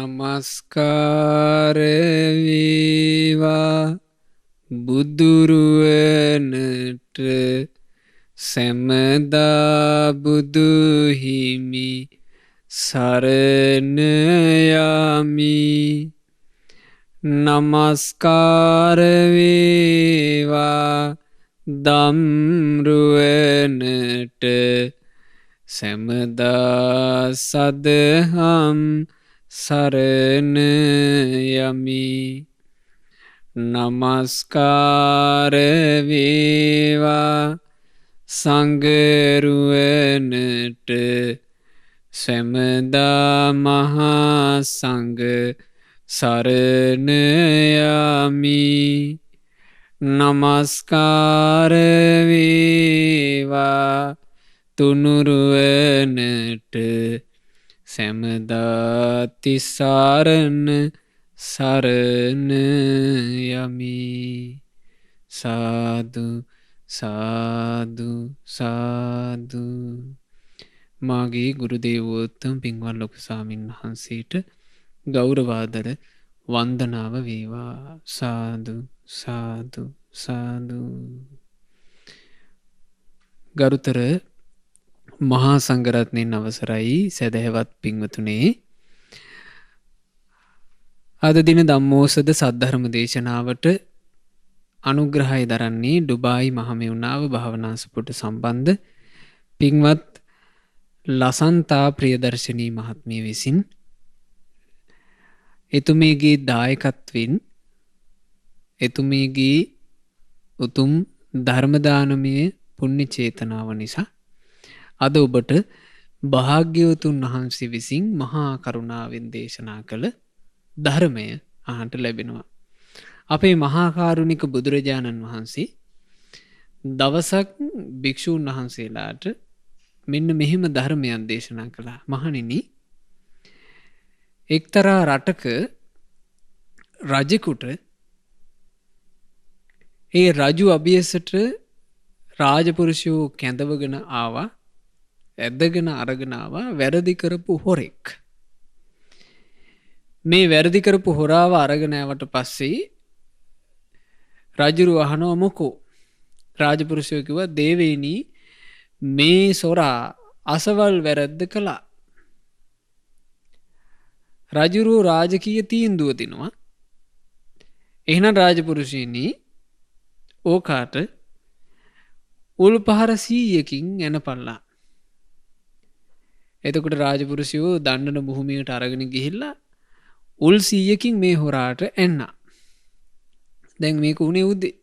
නමස්කාර වේවා බුදුරුවනට සැමදා බුදු හිමි සරණ යමි. නමස්කාර වේවා ධම්රුවනට සැමදා සදහම් සරණ යමි. නමස්කාර වේවා සංඝරුවනට සැමදා මහා සංඝ සරණ යමි. නමස්කාර වේවා තුනුරුවනට සැමදා තිසරණ සරණ යමි. සාදු සාදු සාදු. මාගේ ගුරු දේවෝත්තම පින්වත් ලොකු ස්වාමීන් වහන්සේට ගෞරවාදර වන්දනාව වේවා. සාදු සාදු සාදු. ගරුතර මහා සංඝරත්නයන් අවසරයි සදහැවත් පින්වතුනේ. අද දින ධම්මෝසද සද්ධර්ම දේශනාවට අනුග්‍රහය දරන්නේ ඩුබායි මහමෙවුනාව භාවනාසපුට සම්බන්ධ පින්වත් ලසන්තා ප්‍රියදර්ශනී මහත්මිය විසින් එතුමියගේ දායකත්වෙන් එතුමියගේ උතුම් ධර්මදානමය පුණ්‍ය චේතනාව නිසා අද ඔබට භාග්‍යවතුන් වහන්සේ විසින් මහා කරුණාවෙන් දේශනා කළ ධර්මය අහන්ට ලැබෙනවා. අපේ මහා කාරුණික බුදුරජාණන් වහන්සේ දවසක් භික්ෂූන් වහන්සේලාට මෙන්න මෙහෙම ධර්මයන් දේශනා කළා. මහණෙනි, එක්තරා රටක රජෙකුට ඒ රජු අභියසට රාජපුරුෂයෝ කැඳවගෙන ආවා, ඇදගෙන අරගෙන ආවා වැරදි කරපු හොරෙක්. මේ වැරදි කරපු හොරාව අරගෙන ආවට පස්සේ රජුරු අහනවා මොකෝ? රාජපුරුෂයෝ කිව්වා දේවේනි මේ සොරා අසවල් වැරද්ද කළා. රජුරු රාජකීය තීන්දුව දෙනවා. එහෙනම් රාජපුරුෂයනි ඕකාට උල් පහර 100කින් එනපල්ලා. එතකොට රාජපුරුෂයෝ දණ්ඩන භූමියට අරගෙන ගිහිල්ලා උල් 100කින් මේ හොරාට එන්නා. දැන් මේක උනේ උදේ.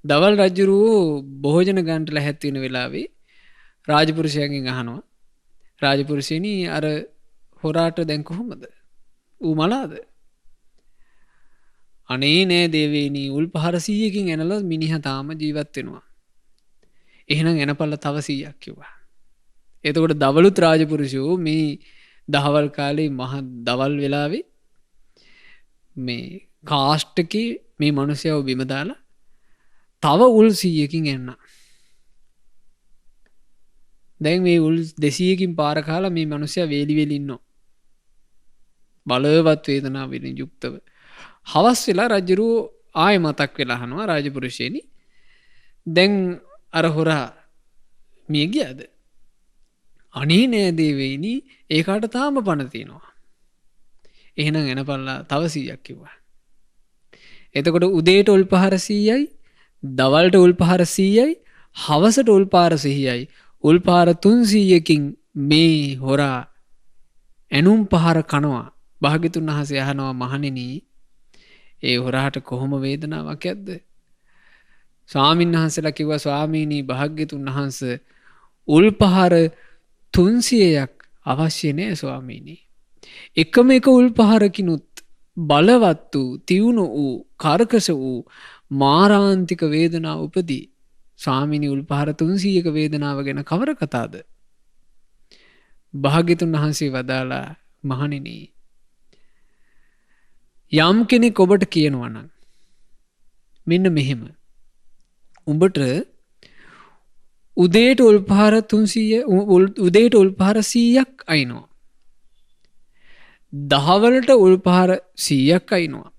දවල් රජුරෝ භෝජන ගන්නට ලැහැත් වෙන වෙලාවේ රාජපුරුෂයන්ගෙන් අහනවා, රාජපුරුෂයනි අර හොරාට දැන් කොහොමද? ඌ මලාද? අනේ නෑ දේවේනි, උල් පහර 100කින් එනලා මිනිහා තාම ජීවත් වෙනවා. එහෙනම් එනපල්ලා තව 100ක් කිව්වා. එතකොට දවලුත් රාජපුරුෂයෝ මේ දහවල් කාලේ මහ දවල් වෙලාවේ මේ කාස්ට්කේ මේ මිනිහයව බිම දාලා තව උල් 100කින් එන්න. දැන් මේ උල් 200කින් පාර කාලා මේ මිනිහයා වේලි වේලි ඉන්නවා. බලවත් වේදනාවෙන් යුක්තව. හවස් වෙලා රජුරෝ ආයෙ මතක් වෙලා අහනවා රාජපුරුෂයනි දැන් අර හොරා මිය ගියාද? අනේ නෑ දේවේනි, ඒකට තාම පණ තියෙනවා. එහෙනම් එනපල්ලා තව 100ක් කිව්වා. එතකොට උදේට උල් පහර 100යි, දවල්ට උල් පහර 100යි, හවසට උල් පහර 100යි. උල් පහර 300කින් මේ හොරා ඇනුම් පහර කනවා. භාග්‍යතුන් වහන්සේ අහනවා මහණෙනි, ඒ හොරාට කොහොම වේදනාවක් ඇද්ද? ස්වාමීන් වහන්සේලා කිව්වා ස්වාමීනි භාග්‍යතුන් වහන්සේ උල් පහර 300ක් අවශ්‍ය නෑ ස්වාමීනි. එකම එක උල් පහරකිනුත් බලවත් වූ, තියුණු වූ, කර්කශ වූ මාරාන්තික වේදනාව උපදී. ස්වාමීනි උල් පහර 300ක වේදනාව ගැන කවර කතාද? භාග්‍යතුන් වහන්සේ වදාලා මහණෙනි, යම් කෙනෙක් ඔබට කියනවා නම් මෙන්න මෙහෙම උඹට උදේට උල්පහර 300 උදේට උල්පහර 100ක් අයිනවා. දහවලට උල්පහර 100ක් අයිනවා.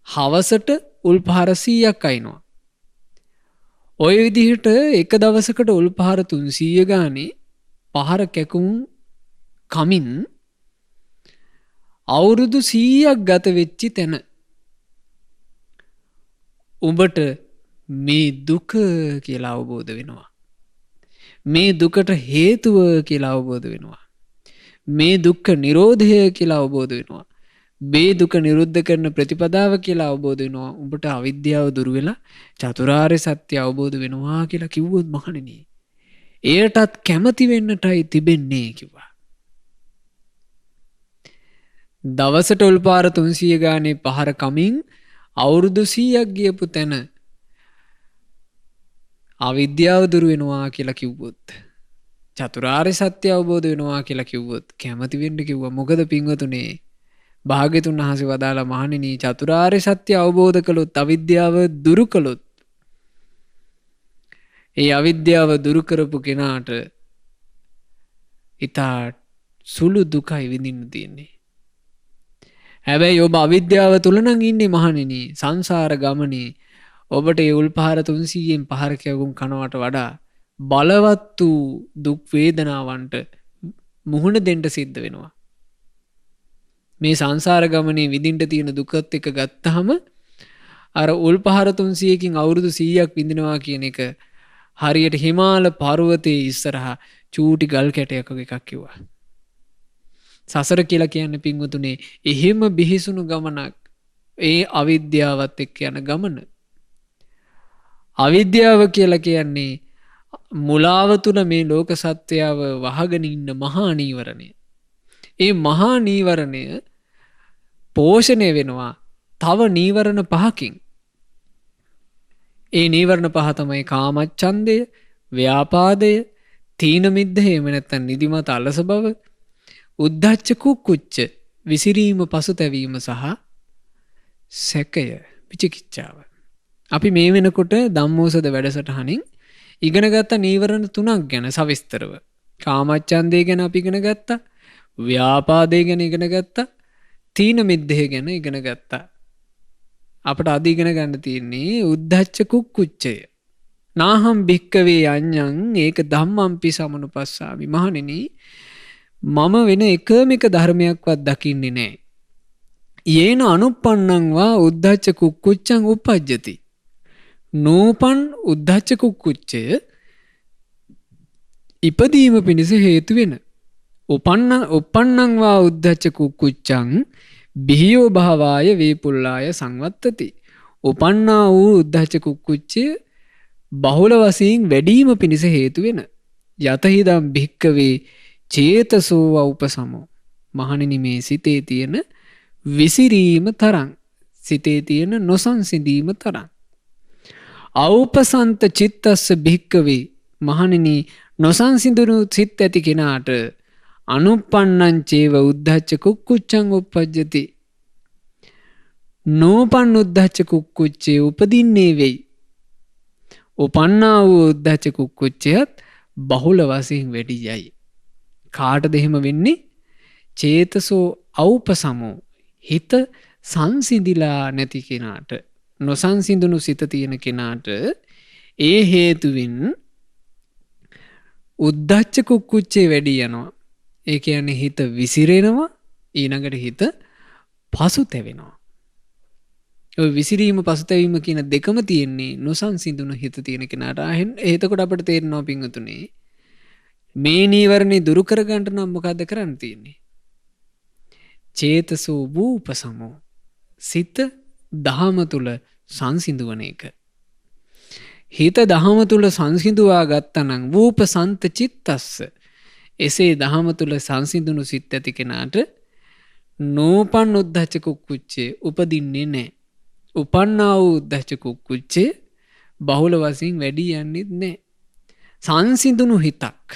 හවසට උල්පහර 100ක් අයිනවා. ඔය විදිහට එක දවසකට උල්පහර 300 ගානේ පහර කැකුම් කමින් අවුරුදු 100ක් ගත වෙච්චි තැන උඹට මේ දුක කියලා අවබෝධ වෙනවා. මේ දුකට හේතුව කියලා අවබෝධ වෙනවා. මේ දුක්ඛ නිරෝධය කියලා අවබෝධ වෙනවා. මේ දුක නිරුද්ධ කරන ප්‍රතිපදාව කියලා අවබෝධ වෙනවා. උඹට අවිද්‍යාව දුරු වෙලා චතුරාර්ය සත්‍ය අවබෝධ වෙනවා කියලා කිව්වොත් මහණෙනි, එයටත් කැමති වෙන්නටයි තිබෙන්නේ කිව්වා. දවසට උල්පාර 300 ගානේ පහර කමින් අවුරුදු 100ක් ගියපු තැන අවිද්‍යාව දුරු වෙනවා කියලා කිව්වොත්, චතුරාර්ය සත්‍ය අවබෝධ වෙනවා කියලා කිව්වොත් කැමති වෙන්න කිව්වා. මොකද පින්වතුනේ, භාග්‍යතුන් වහන්සේ වදාළ මහණෙනි, චතුරාර්ය සත්‍ය අවබෝධ කළොත්, අවිද්‍යාව දුරු කළොත්, ඒ අවිද්‍යාව දුරු කරපු කෙනාට ඊට සුළු දුකයි විඳින්න තියෙන්නේ. හැබැයි ඔබ අවිද්‍යාව තුල නම් ඉන්නේ මහණෙනි, සංසාර ගමනේ ඔබට ඒ උල්පහර 300න් පහර කැවුම් කනවට වඩා බලවත් වූ දුක් වේදනාවන්ට මුහුණ දෙන්න සිද්ධ වෙනවා. මේ සංසාර ගමනේ විඳින්න තියෙන දුකත් එක්ක ගත්තාම අර උල්පහර 300කින් අවුරුදු 100ක් විඳිනවා කියන එක හරියට හිමාල පර්වතයේ ඉස්සරහා චූටි ගල් කැටයක් වගේ එකක් කිව්වා. සසර කියලා කියන්නේ පින්වතුනේ එහෙම බිහිසුණු ගමනක්. ඒ අවිද්‍යාවත් එක්ක යන ගමන. අවිද්‍යාව කියලා කියන්නේ මුලාව තුන මේ ලෝක සත්‍යයව වහගෙන ඉන්න මහා නීවරණය. ඒ මහා නීවරණය පෝෂණය වෙනවා තව නීවරණ පහකින්. ඒ නීවරණ පහ තමයි කාමච්ඡන්දය, ව්‍යාපාදය, තීන මිද්ධය, එහෙම නැත්නම් නිදිමත අලස බව, උද්ධච්ච කුක්කුච්ච විසිරීම පසුතැවීම සහ සැකය විචිකිච්ඡාව. අපි මේ වෙනකොට ධම්මෝසද වැඩසටහනින් ඉගෙන ගත්ත නීවරණ 3ක් ගැන සවිස්තරව. කාමච්ඡන්දය ගැන අපි ඉගෙන ගත්තා, ව්‍යාපාදය ගැන ඉගෙන ගත්තා, තීන මිද්ධය ගැන ඉගෙන ගත්තා. අපට අද ඉගෙන ගන්න තියෙන්නේ උද්ධච්ච කුක්කුච්චය. නාහම් භික්කවේ අඤ්ඤං ඒක ධම්මම්පි සමනුපස්සාමි. මහණෙනි, මම වෙන එකම එක ධර්මයක්වත් දකින්නේ නැහැ. යේන අනුප්පන්නං වා උද්ධච්ච කුක්කුච්චං උපජ්ජති. නෝපන් උද්ධච්ච කුක්කුච්චය ඉපදීම පිණිස හේතු වෙන. උපන්නං වා උද්ධච්ච කුක්කුච්චං බිහියෝ භාවාය වේපුල්ලාය සංවත්තති. උපන්නා වූ උද්ධච්ච කුක්කුච්චය බහුල වශයෙන් වැඩිම පිණිස හේතු වෙන. යතහිදම් භික්කවේ චේතසෝ උපසමෝ. මහණෙනි, මේ සිතේ තියෙන විසිරීම තරම්, සිතේ තියෙන නොසන්සිඳීම තරම්. අවපසන්ත චිත්තස්ස භික්කවේ. මහණෙනි, නොසන්සිඳුණු සිත් ඇති කෙනාට අනුප්පන්නං චේව උද්ධච්ච කුක්කුච්චං උප්පජ්ජති. නෝපන් උද්ධච්ච කුක්කුච්චේ උපදින්නේ වෙයි. උපන්නා වූ උද්ධච්ච කුක්කුච්චයත් බහුල වශයෙන් වැඩි යයි. කාටද එහෙම වෙන්නේ? චේතසෝ අවපසමෝ. හිත සංසිඳිලා නැති කෙනාට, නොසන්සිඳුණු සිත තියෙන කෙනාට ඒ හේතුවෙන් උද්ධච්ච කුක්කුච්චේ වැඩි යනවා. ඒ කියන්නේ හිත විසිරෙනවා, ඊළඟට හිත පසුතැවෙනවා. ඔය විසිරීම පසුතැවීම කියන දෙකම තියෙන්නේ නොසන්සිඳුණු හිත තියෙන කෙනාට. එතකොට අපිට තේරෙනවා පින්වතුනේ, මේ නීවරණේ දුරු කරගන්න නම් මොකද්ද කරන්න තියෙන්නේ? චේතසෝ වූපසමෝ. සිත දහම තුල සංසිඳුවන එක. හිත දහම තුල සංසිඳුවා ගත්තනම් වූපසන්ත චිත්තස්ස. එසේ දහම තුල සංසිඳුණු සිත් ඇති කෙනාට නෝපන් උද්ධච්ච කුක්කුච්චේ උපදින්නේ නැහැ. උපන්නා වූ උද්ධච්ච කුක්කුච්චේ බහුල වශයෙන් වැඩි යන්නේ නැහැ. සංසිඳුණු හිතක්,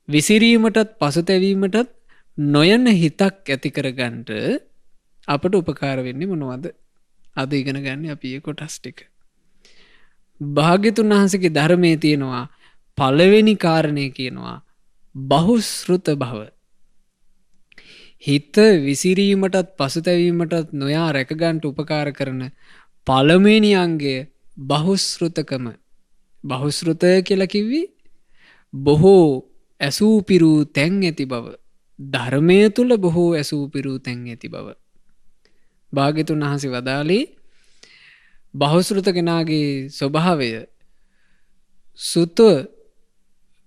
විසිරීමටත් පසුතැවීමටත් නොයන හිතක් ඇති කරගන්නට අපට උපකාර වෙන්නේ මොනවද? අද ඉගෙන ගන්න අපි මේ කොටස් ටික. භාග්‍යතුන් වහන්සේගේ ධර්මයේ තියෙනවා පළවෙනි කාරණේ කියනවා බහුශ්‍රුත භව. හිත විසිරීමටත් පසුතැවීමටත් නොයා රැකගන්ට උපකාර කරන පළමුවෙනි අංගය බහුශ්‍රෘතකම. බහුශ්‍රෘතය කියලා කිව්වි බොහෝ ඇසූ පිරූ තැන් ඇති බව. ධර්මය තුළ බොහෝ ඇසූ පිරූ තැන් ඇති බව. භාග්‍යතුන් වහන්සේ වදාළේ බහුශ්‍රෘත කෙනාගේ ස්වභාවය සුත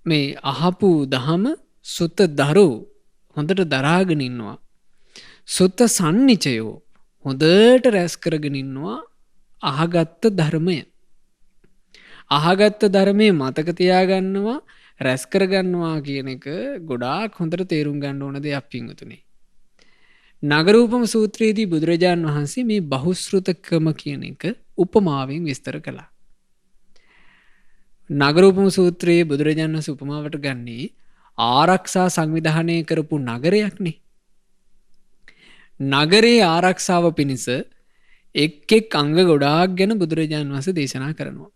මේ අහපු දහම සුත දරු හොඳට දරාගෙන ඉන්නවා. සුත සන්නිචයෝ හොඳට රැස් කරගෙන ඉන්නවා අහගත්ත ධර්මය. අහගත්ත ධර්මයේ මතක තියාගන්නවා රැස් කරගන්නවා කියන එක ගොඩාක් හොඳට තේරුම් ගන්න ඕන දෙයක් පින්වතුනි. නගරූපම සූත්‍රයේදී බුදුරජාන් වහන්සේ මේ බහුශ්‍රෘතකම කියන එක උපමාවෙන් විස්තර කළා. නගරූපම සූත්‍රයේ බුදුරජාණන් වහන්සේ උපමාවට ගන්නේ ආරක්ෂා සංවිධානය කරපු නගරයක්නේ. නගරයේ ආරක්ෂාව පිණිස එක් අංග ගොඩාක් ගැන බුදුරජාණන් වහන්සේ දේශනා කරනවා.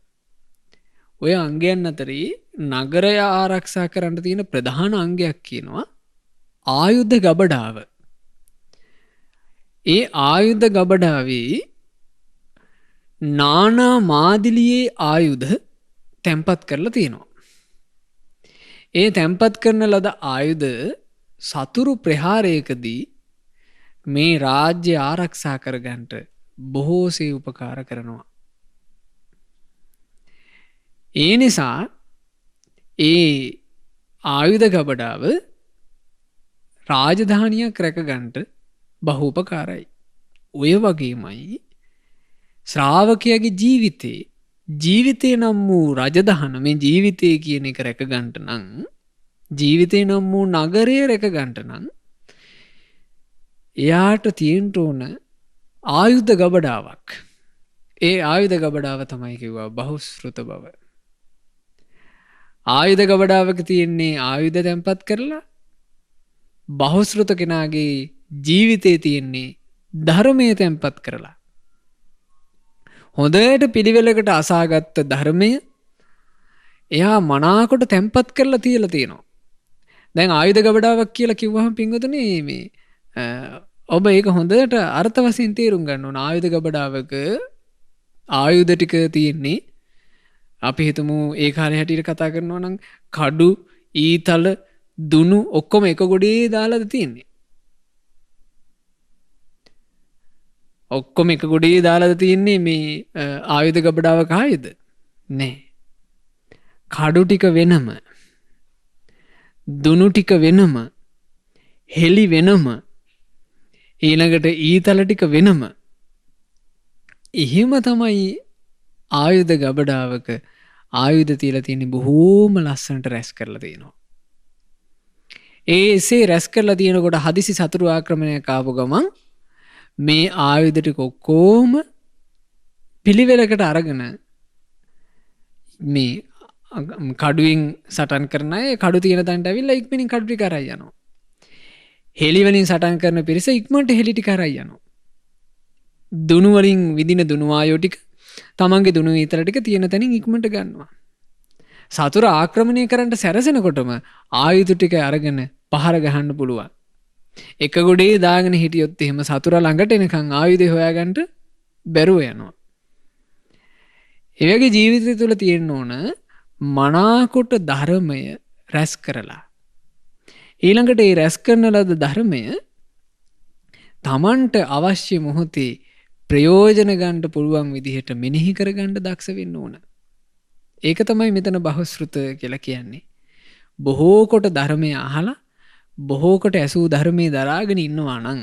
ඔය අංගයන් අතරේ නගරය ආරක්ෂා කරන්න තියෙන ප්‍රධාන අංගයක් කියනවා ආයුධ ගබඩාව. ඒ ආයුධ ගබඩාවේ නානා මාදිලියේ ආයුධ තැන්පත් කරලා තියෙනවා. ඒ තැන්පත් කරන ලද ආයුධ සතුරු ප්‍රහාරයකදී මේ රාජ්‍ය ආරක්ෂා කරගන්නට බොහෝසේ උපකාර කරනවා. ඒ නිසා ඒ ආයුධ ගබඩාව රාජධානියක් රැකගන්නට බහූපකාරයි. ඔය වගේමයි ශ්‍රාවකයාගේ ජීවිතේ නම් වූ රජදහන මේ ජීවිතය කියන එක රැකගන්නට නම් ජීවිතේ නම් වූ නගරය රැකගන්නට නම් එයාට තියෙන්න ඕන ආයුධ ගබඩාවක්. ඒ ආයුධ ගබඩාව තමයි කිව්වා බහුශ්‍රෘත බව. ආයුධ ගබඩාවක තියෙන්නේ ආයුධ තැන්පත් කරලා බහුශ්‍රෘත කෙනාගේ ජීවිතේ තියෙන්නේ ධර්මය තැන්පත් කරලා. හොඳට පිළිවෙලකට අසාගත්ත ධර්මය එයා මනාකොට තැන්පත් කරලා තියලා තියෙනවා. දැන් ආයුධ ගබඩාවක් කියලා කිව්වහම පින්වතුනි මේ ඔබ ඒක හොඳට අර්ථ වශයෙන් තේරුම් ගන්න ඕන. ආයුධ ගබඩාවක ආයුධ ටික තියෙන්නේ අපි හිතමු ඒ කාලේ හැටියට කතා කරනවා නම් කඩු, ඊතල, දුනු ඔක්කොම එක ගොඩේ දාලාද තියෙන්නේ. ඔක්කොම එක ගොඩේ දාලාද තියෙන්නේ මේ ආයුධ ගබඩාවක ආයුධ? නෑ. කඩු ටික වෙනම, දුනු ටික වෙනම, හෙලි වෙනම, ඊළඟට ඊතල ටික වෙනම. එහෙම තමයි ආයුධ ගබඩාවක ආයුධ තියලා තියෙන්නේ බොහෝම ලස්සනට රැස් කරලා තියෙනවා. එසේ රැස් කරලා තියෙනකොට හදිසි සතුරු ආක්‍රමණයක් ආපු ගමන් මේ ආයුධ ටික ඔක්කොම පිළිවෙලකට අරගෙන මේ කඩුවෙන් සටන් කරන අය කඩු තියෙන තැනට ඇවිල්ලා ඉක්මනින් කඩු ටික අරන් යනවා. හෙලි වලින් සටන් කරන පිරිස ඉක්මනට හෙලි ටික අරන් යනවා. දුනු වලින් විදින දුනු ආයෝ ටික තමන්ගේ දුනු ඊතල ටික තියෙන තැනින් ඉක්මනට ගන්නවා. සතුරු ආක්‍රමණය කරන්න සැරසෙනකොටම ආයුධ ටික අරගෙන පහර ගහන්න පුළුවන්. එක ගොඩේ දාගෙන හිටියොත් එහෙම සතුරා ළඟට එනකන් ආයුධය හොයාගන්න බැරුව යනවා. ඒ වගේ ජීවිතය තුළ තියෙන්න ඕන මනාකොට ධර්මය රැස් කරලා. ඊළඟට ඒ රැස් කරන ලද ධර්මය තමන්ට අවශ්‍ය මොහොතේ ප්‍රයෝජන ගන්න පුළුවන් විදිහට මෙනෙහි කරගන්න දක්ෂ වෙන්න ඕන. ඒක තමයි මෙතන බහුශ්‍රෘත කියලා කියන්නේ. බොහෝ කොට ධර්මය අහලා බොහෝ කොට ඇසූ ධර්මයේ දරාගෙන ඉන්නවා නම්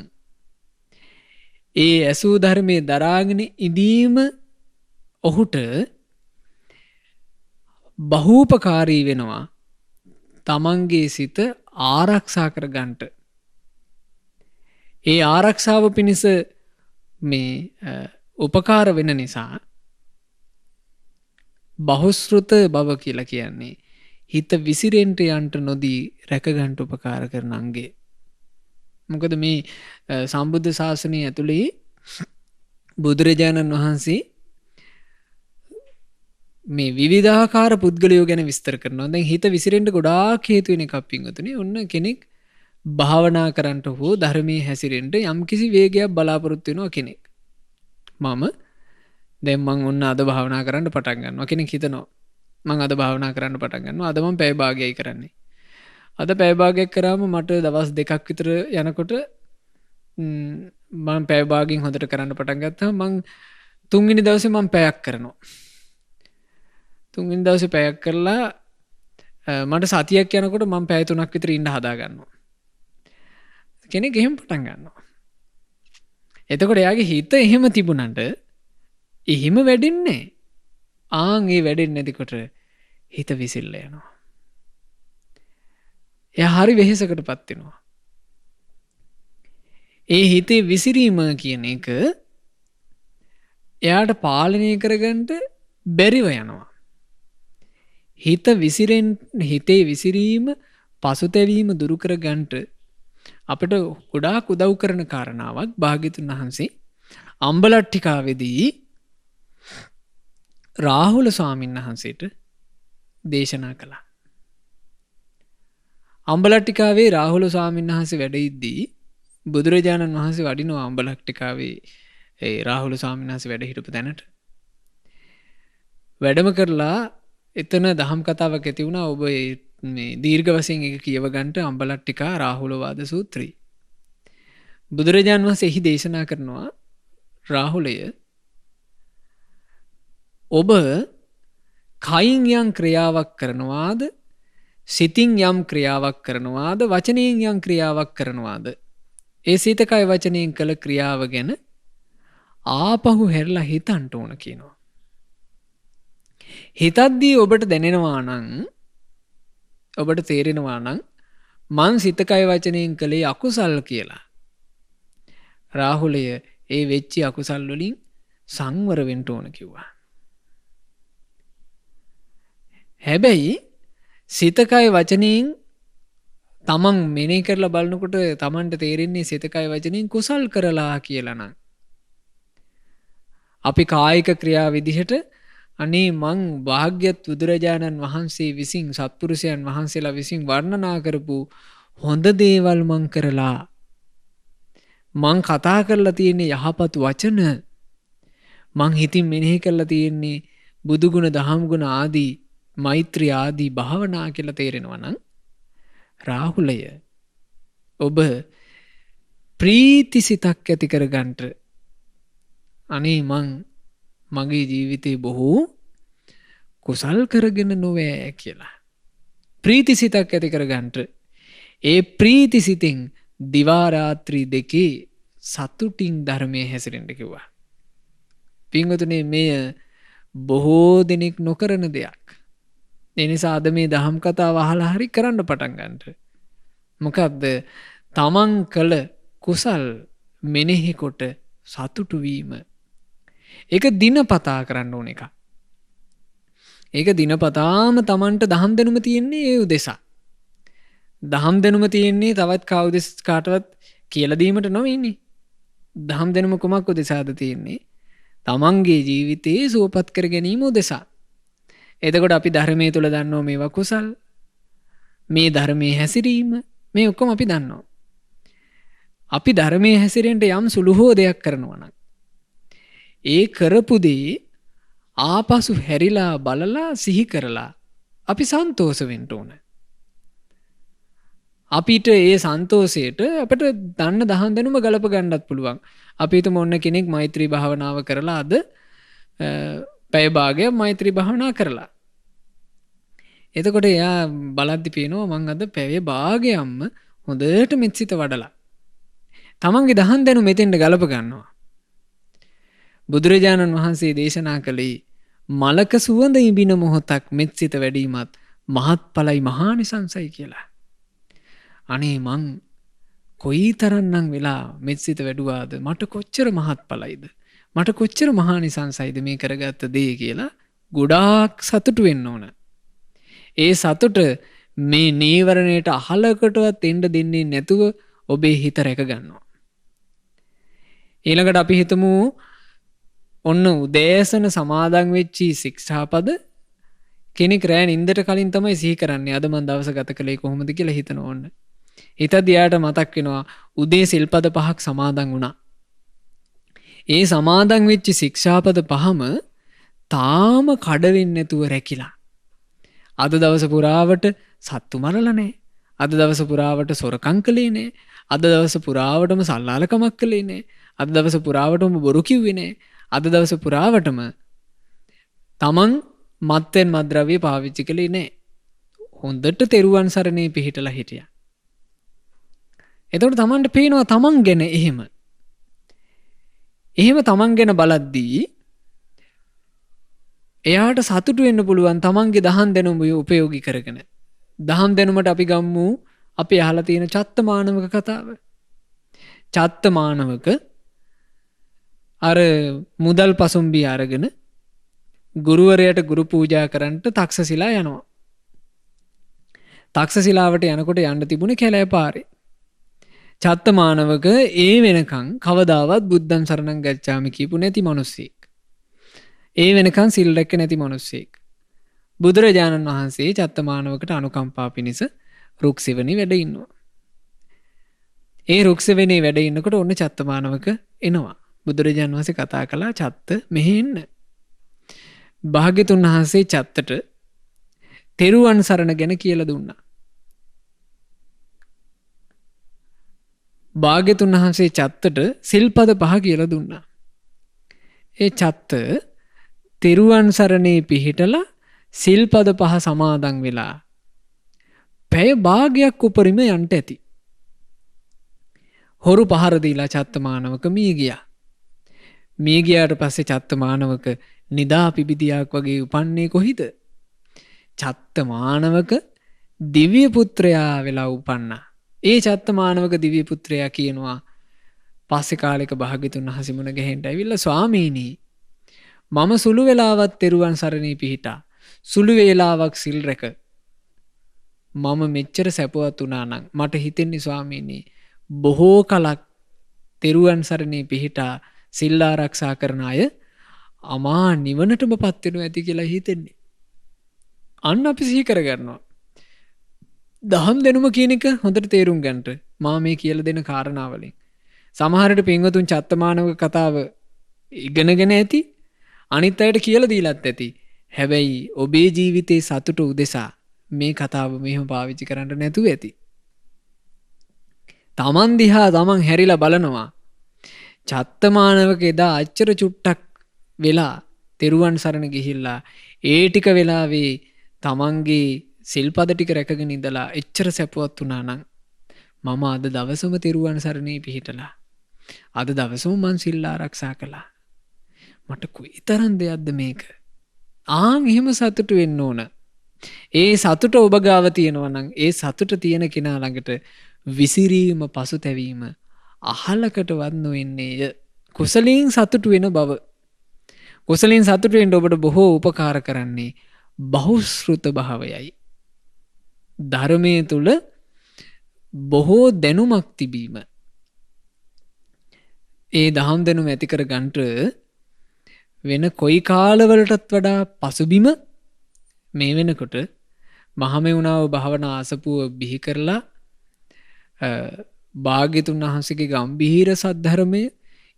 ඒ ඇසූ ධර්මයේ දරාගෙන ඉදීම ඔහුට බහූපකාරී වෙනවා තමන්ගේ සිත ආරක්ෂා කරගන්නට. ඒ ආරක්ෂාව පිණිස මේ උපකාර වෙන නිසා බහුශ්‍රෘත බව කියලා කියන්නේ හිත විසිරෙන්ට යන්ට නොදී රැකගන්ට උපකාර කරන අංගේ. මොකද මේ සම්බුද්ධ ශාසනය ඇතුළේ බුදුරජාණන් වහන්සේ මේ විවිධාකාර පුද්ගලයෝ ගැන විස්තර කරනවා. දැන් හිත විසිරෙන්ට ගොඩාක් හේතු වෙන එකක් පින්වතුනි. ඔන්න කෙනෙක් භාවනා කරන්නට හෝ ධර්මයේ හැසිරෙන්න යම්කිසි වේගයක් බලාපොරොත්තු වෙනවා කෙනෙක්. මම දැන් මං ඔන්න අද භාවනා කරන්න පටන් ගන්නවා කෙනෙක් හිතනවා. මං අද භාවනා කරන්න පටන් ගන්නවා. අද මම පැය භාගයයි කරන්නේ. අද පැය භාගයක් කරාම මට දවස් 2ක් විතර යනකොට මම පැය භාගයෙන් හොඳට කරන්න පටන් ගත්තාම මං තුන්වෙනි දවසේ මම පැයක් කරනවා. තුන්වෙනි දවසේ පැයක් කරලා මට සතියක් යනකොට මම පැය 3ක් විතර ඉන්න හදා ගන්නවා. කෙනෙක් එහෙම පටන් ගන්නවා. එතකොට එයාගේ හිත එහෙම තිබුණාට එහෙම වැඩින්නේ ඒ වැඩෙන්නේ නැතිකොට හිත විසිල්ල යනවා. එයා හරි වෙහෙසකටපත් වෙනවා. ඒ හිතේ විසිරීම කියන එක එයාට පාලනය කරගන්න බැරිව යනවා. හිතේ විසිරීම පසුතැවීම දුරු කරගන්නට අපිට ගොඩාක් උදව් කරන කාරණාවක් භාග්‍යතුන් වහන්සේ අම්බලට්ටිකාවේදී රාහුල ස්වාමීන් වහන්සේට දේශනා කළා. අම්බලට්ටිකාවේ රාහුල ස්වාමීන් වහන්සේ වැඩ ඉද්දී බුදුරජාණන් වහන්සේ වඩිනවා අම්බලට්ටිකාවේ ඒ රාහුල ස්වාමීන් වහන්සේ වැඩ හිටපු තැනට. වැඩම කරලා එතන දහම් කතාවක් ඇති වුණා. ඔබ මේ දීර්ඝ වශයෙන් එක කියව ගන්නට අම්බලට්ටිකා රාහුල වාද සූත්‍රය. බුදුරජාණන් වහන්සේ එහි දේශනා කරනවා රාහුලය ඔබ කයින් යම් ක්‍රියාවක් කරනවාද සිතින් යම් ක්‍රියාවක් කරනවාද වචනයෙන් යම් ක්‍රියාවක් කරනවාද ඒ සිත කය වචනයෙන් කළ ක්‍රියාව ගැන ආපහු හැරලා හිතන්න ඕන කියනවා. හිතද්දී ඔබට දැනෙනවා නම් ඔබට තේරෙනවා නම් මං සිත කය වචනයෙන් කළේ අකුසල් කියලා. රාහුලය ඒ වෙච්චි අකුසල් වලින් සංවර වෙන්න ඕන කිව්වා. හැබැයි සිත කය වචනයෙන් තමන් මෙනෙහි කරලා බලනකොට තමන්ට තේරෙන්නේ සිත කය වචනයෙන් කුසල් කරලා කියලා නම් අපි කායික ක්‍රියා විදිහට අනේ මං භාග්‍යවත් බුදුරජාණන් වහන්සේ විසින් සත්පුරුෂයන් වහන්සේලා විසින් වර්ණනා කරපු හොඳ දේවල් මං කරලා මං කතා කරලා තියෙන්නේ යහපත් වචන මං හිතින් මෙනෙහි කරලා තියෙන්නේ බුදු ගුණ දහම් ගුණ ආදී මෛත්‍රී ආදී භාවනා කියලා තේරෙනවා නම් රාහුලය ඔබ ප්‍රීතිසිතක් ඇති කරගන්නට අනේ මගේ ජීවිතේ බොහෝ කුසල් කරගෙන නොවේ කියලා ප්‍රීතිසිතක් ඇති කරගන්නට ඒ ප්‍රීතිසිතෙන් දිවා රාත්‍රී දෙකේ සතුටින් ධර්මයේ හැසිරෙන්න කිව්වා. පින්වතුනි මෙය බොහෝ දෙනෙක් නොකරන දෙයක්. ඒ නිසා අද මේ දහම් කතාව අහලා හරි කරන්න පටන් ගන්නට. මොකද්ද? තමන් කළ කුසල් මෙනෙහි කොට සතුටු වීම. ඒක දිනපතා කරන්න ඕන එක. ඒක දිනපතාම තමන්ට දහම් දැනුම තියෙන්නේ ඒ උදෙසා. දහම් දැනුම තියෙන්නේ තවත් කාටවත් කියලා දීමට නෙවෙයිනේ. දහම් දැනුම කොමක් උදෙසාද තියෙන්නේ? තමන්ගේ ජීවිතේ සුවපත් කර ගැනීම උදෙසා. එතකොට අපි ධර්මයේ තුල දන්නෝ මේවා කුසල්. මේ ධර්මයේ හැසිරීම මේ ඔක්කොම අපි දන්නවා. අපි ධර්මයේ හැසිරෙන්න යම් සුළු හෝ දෙයක් කරනවා නම් ඒ කරපු දේ ආපසු හැරිලා බලලා සිහි කරලා අපි සන්තෝෂ වෙන්න ඕන. අපිට ඒ සන්තෝෂයට අපිට දන්න දහම් දැනුම ගලප ගන්නත් පුළුවන්. අපි හිතමු ඔන්න කෙනෙක් මෛත්‍රී භාවනාව කරලා අද පැය භාගයක් මෛත්‍රී භාවනා කරලා. එතකොට එයා බලද්දි පේනවා මං අද පැය භාගයක්ම හොඳට මෙත්සිත වඩලා. තමන්ගේ දහම් දැනුම මෙතෙන්ට ගලප ගන්නවා. බුදුරජාණන් වහන්සේ දේශනා කළේ මලක සුවඳ ඉබින මොහොතක් මෙත්සිත වැඩීමත් මහත්ඵලයි මහානිසංසයි කියලා. අනේ මං කොයිතරම්නම් වෙලා මෙත්සිත වැඩුවාද මට කොච්චර මහත්ඵලයිද මට කොච්චර මහානිසංසයිද මේ කරගත්ත දේ කියලා ගොඩාක් සතුටු වෙන්න ඕන. ඒ සතුට මේ නීවරණයට අහලකටවත් එන්න දෙන්නේ නැතුව ඔබේ හිත රැක ගන්නවා. ඊළඟට අපි හිතමු ඔන්න උදෑසන සමාදන් වෙච්චි ශික්ෂාපද කෙනෙක් රෑ නින්දට කලින් තමයි සිහි කරන්නේ. අද මම දවස ගත කළේ කොහොමද කියලා හිතන ඕන. හිතද්දී යාට මතක් වෙනවා උදේ සිල්පද 5ක් සමාදන් වුණා. ඒ සමාදන් වෙච්ච ශික්ෂාපද 5ම තාම කඩ වෙන්නේ නැතුව රැකිලා. අද දවස පුරාවට සත්තු මරලා නැහැ. අද දවස පුරාවට සොරකම් කළේ නැහැ. අද දවස පුරාවටම සල්ලාලකමක් කළේ නැහැ. අද දවස පුරාවටම බොරු කිව්වේ නැහැ. අද දවස පුරාවටම තමන් මත්යෙන් මත්ද්‍රව්‍ය පාවිච්චි කළේ නැහැ. හොඳට තෙරුවන් සරණේ පිහිටලා හිටියා. එතකොට තමන්ට පේනවා තමන් ගැන එහෙම තමන් ගැන බලද්දී එයාට සතුටු වෙන්න පුළුවන් තමන්ගේ දහම් දැනුම උපයෝගී කරගෙන. දහම් දැනුමට අපි ගම්මු අපි අහලා තියෙන චත්තමානවක කතාව. චත්තමානවක අර මුදල් පසුම්බිය අරගෙන ගුරුවරයාට ගුරු පූජා කරන්නට තක්සසිලා යනවා. තක්සසිලාවට යනකොට යන්න තිබුණේ කැලෑ පාරේ. චත්තමානවක ඒ වෙනකන් කවදාවත් බුද්ධං සරණං ගච්ඡාමි කියපු නැති මිනිස්සෙක්. ඒ වෙනකන් සිල් රැක්ක නැති මිනිස්සෙක්. බුදුරජාණන් වහන්සේ චත්තමානවකට අනුකම්පා පිණිස රුක්සෙවණි වැඩ ඉන්නවා. ඒ රුක්සෙවණේ වැඩ ඉන්නකොට ඔන්න චත්තමානවක එනවා. බුදුරජාණන් වහන්සේ කතා කළා චත්ත මෙහෙ එන්න. භාග්‍යතුන් වහන්සේ චත්තට තෙරුවන් සරණ ගැන කියලා දුන්නා. භාග්‍යතුන් වහන්සේ චත්තට සිල්පද 5 කියලා දුන්නා. ඒ චත්ත තෙරුවන් සරණේ පිහිටලා සිල්පද 5 සමාදන් වෙලා පැය භාගයක් උපරිම යන්ට ඇති. හොරු පහර දීලා චත්තමානවක මිය ගියා. මිය ගියාට පස්සේ චත්තමානවක නිදා පිබිදියාක් වගේ උපන්නේ කොහිද? චත්තමානවක දිව්‍ය පුත්‍රයා වෙලා උපන්නා. ඒ චත්තමානවක දිව්‍ය පුත්‍රයා කියනවා පස්සේ කාලෙක භාග්‍යතුන් වහන්සේ මුණ ගැහෙන්න ඇවිල්ලා ස්වාමීනි මම සුළු වෙලාවක් තෙරුවන් සරණේ පිහිටා සුළු වේලාවක් සිල් රැක මම මෙච්චර සැපවත් වුණා නම් මට හිතෙන්නේ ස්වාමීනි බොහෝ කලක් තෙරුවන් සරණේ පිහිටා සිල් ආරක්ෂා කරන අය අමා නිවනටම පත් වෙනවා ඇති කියලා හිතෙන්නේ. අන්න අපි සිහි කරගන්නවා. දහම් දැනුම කියන එක හොඳට තේරුම් ගන්නට මා මේ කියලා දෙන කාරණාවලින් සමහරට පින්වතුන් චත්තමානවක කතාව ඉගෙනගෙන ඇති අනිත් අයට කියලා දීලත් ඇති. හැබැයි ඔබේ ජීවිතේ සතුට උදෙසා මේ කතාව මෙහෙම පාවිච්චි කරන්න නැතුව ඇති. තමන් දිහා තමන් හැරිලා බලනවා. චත්තමානවක එදා අච්චර චුට්ටක් වෙලා තෙරුවන් සරණ ගිහිල්ලා ඒ ටික වෙලාවේ තමන්ගේ සිල්පද ටික රැකගෙන ඉඳලා එච්චර සැපවත් වුණා නම් මම අද දවසම තෙරුවන් සරණේ පිහිටලා අද දවසම මං සිල් ආරක්ෂා කළා. මට කොයිතරම් දෙයක්ද මේක? ආන් එහෙම සතුටු වෙන්න ඕන. ඒ සතුට ඔබ ගාව තියෙනවා නම් ඒ සතුට තියෙන කෙනා ළඟට විසිරීම පසුතැවීම අහලකටවත් නොවෙන්නේය. කුසලයෙන් සතුටු වෙන බව. කුසලයෙන් සතුටු වෙන්න ඔබට බොහෝ උපකාර කරන්නේ බහුශ්‍රృత භාවයයි. ධර්මයේ තුල බොහෝ දැනුමක් තිබීම. ඒ දහම් දැනුම ඇති කර ගන්නට වෙන කොයි කාලවලටත් වඩා පසුබිම මේ වෙනකොට මහමෙවුනාව භාවනා ආසපුව බිහි කරලා භාග්‍යතුන් වහන්සේගේ ගම්භීර සද්ධර්මය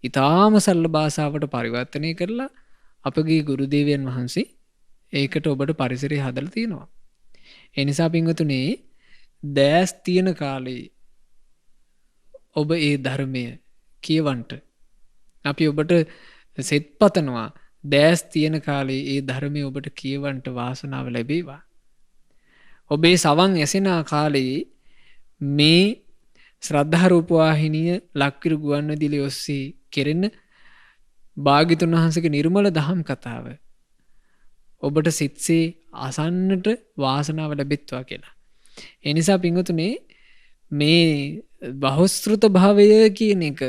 ඊටාම සරල භාෂාවට පරිවර්තනය කරලා අපගේ ගුරු දේවයන් වහන්සේ ඒකට ඔබට පරිසරය හදලා තියෙනවා. ඒ නිසා පින්වතුනි දැස් තියෙන කාලේ ඔබ ඒ ධර්මය කියවන්ට අපි ඔබට සෙත් පතනවා. දැස් තියෙන කාලේ ඒ ධර්මය ඔබට කියවන්ට වාසනාව ලැබේවා. ඔබේ සවන් ඇසෙන කාලේ මේ ශ්‍රද්ධා රූප වාහිනිය ලක්විරු ගුවන්විදුලිය ඔස්සේ කෙරෙන භාග්‍යතුන් වහන්සේගේ නිර්මල දහම් කතාව ඔබට සිත්සේ අසන්නට වාසනාව ලැබෙත්වා කියලා. ඒ නිසා පින්වතුනේ මේ බහුශ්‍රృత භාවය කියන එක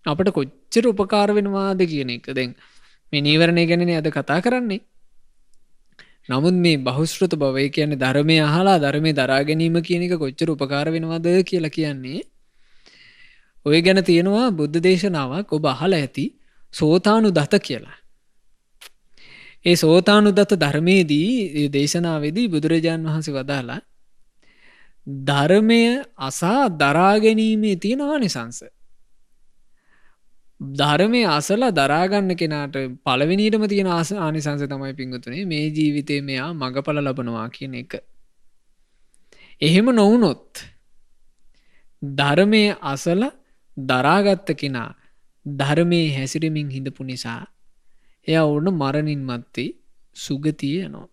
අපට කොච්චර උපකාර වෙනවාද කියන එක දැන් මේ නීවරණය ගැනනේ අද කතා කරන්නේ. නමුත් මේ බහුශ්‍රృత භවය කියන්නේ ධර්මය අහලා ධර්මයේ දරා ගැනීම කියන එක කොච්චර උපකාර වෙනවද කියලා කියන්නේ. ඔය ගැන තියෙනවා බුද්ධ දේශනාවක් ඔබ අහලා ඇති සෝතානුදත කියලා. ඒ සෝතානුදත ධර්මයේදී ඒ දේශනාවේදී බුදුරජාන් වහන්සේ වදාලා ධර්මය අසා දරා ගැනීමේ තියෙන ආනිසංස. ධර්මය අසලා දරාගන්න කෙනාට පළවෙනියටම තියෙන ආනිසංස තමයි පිංගුතුනේ මේ ජීවිතේ මෙයා මගඵල ලබනවා කියන එක. එහෙම නොවුනොත් ධර්මය අසලා දරාගත්ත කෙනා ධර්මයේ හැසිරෙමින් හිඳපු නිසා එයා ඕන මරණින් මත්තේ සුගතිය යනවා.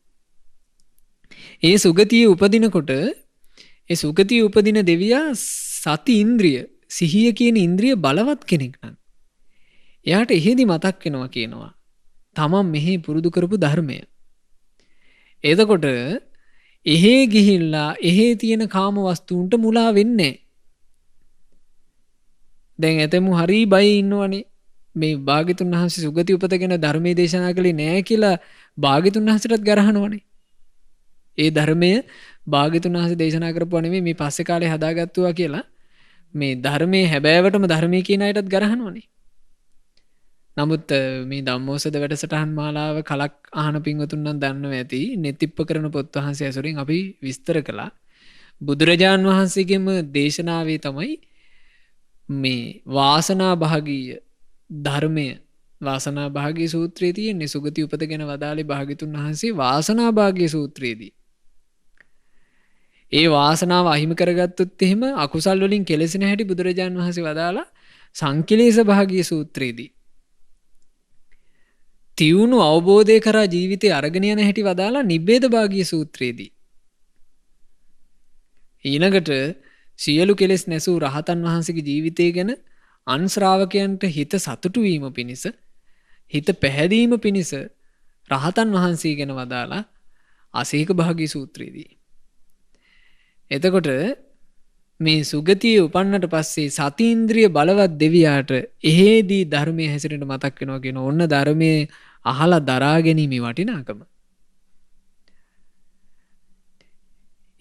ඒ සුගතිය උපදිනකොට ඒ සුගතිය උපදින දෙවියා සති ඉන්ද්‍රිය සිහිය කියන ඉන්ද්‍රිය බලවත් කෙනෙක් නම් එයාට එහෙදි මතක් වෙනවා කියනවා තමන් මෙහි පුරුදු කරපු ධර්මය. එතකොට එහෙ ගිහිල්ලා එහෙ තියෙන කාම වස්තුන්ට මුලා වෙන්නේ නැහැ. දැන් ඇතමු හරි බයි ඉන්නවනේ මේ භාග්‍යතුන් වහන්සේ සුගති උපතගෙන ධර්මයේ දේශනා කළේ නැහැ කියලා භාග්‍යතුන් වහන්සේටත් ගරහනවනේ. ඒ ධර්මය භාග්‍යතුන් වහන්සේ දේශනා කරපුවා නෙමෙයි මේ පස්සේ කාලේ හදාගත්තුවා කියලා මේ ධර්මයේ හැබෑවටම ධර්මයේ කියන අයටත් ගරහනවනේ. නමුත් මේ ධම්මෝසද වැඩසටහන් මාලාව කලක් අහන පින්වතුන් නම් දන්නව ඇති. නෙතිප්පකරන පොත් වහන්සේ ඇසුරින් අපි විස්තර කළා. බුදුරජාන් වහන්සේගේම දේශනාවේ තමයි මේ වාසනා භාගීය ධර්මය වාසනා භාගී සූත්‍රයේ තියෙන්නේ. සුගති උපත ගැන වදාළේ භාග්‍යතුන් වහන්සේ වාසනා භාගී සූත්‍රයේදී. ඒ වාසනාව අහිමි කරගත්තොත් එහෙම අකුසල් වලින් කෙලෙසෙන හැටි බුදුරජාන් වහන්සේ වදාලා සංකිලේශ භාගී සූත්‍රයේදී. තියුණු අවබෝධය කරා ජීවිතය අරගෙන යන හැටි වදාලා නිබ්බේද භාගී සූත්‍රයේදී. ඊළඟට සියලු කෙලෙස් නැසූ රහතන් වහන්සේගේ ජීවිතය ගැන අන් ශ්‍රාවකයන්ට හිත සතුටු වීම පිණිස හිත පැහැදීම පිණිස රහතන් වහන්සේ ගැන වදාලා අසීක භාගී සූත්‍රයේදී. එතකොට මේ සුගතියේ උපන්නට පස්සේ සතීන්ද්‍රිය බලවත් දෙවියාට එහෙදී ධර්මයේ හැසිරෙන්න මතක් වෙනවා කියන ඕන්න ධර්මයේ අහලා දරා ගැනීමේ වටිනාකම.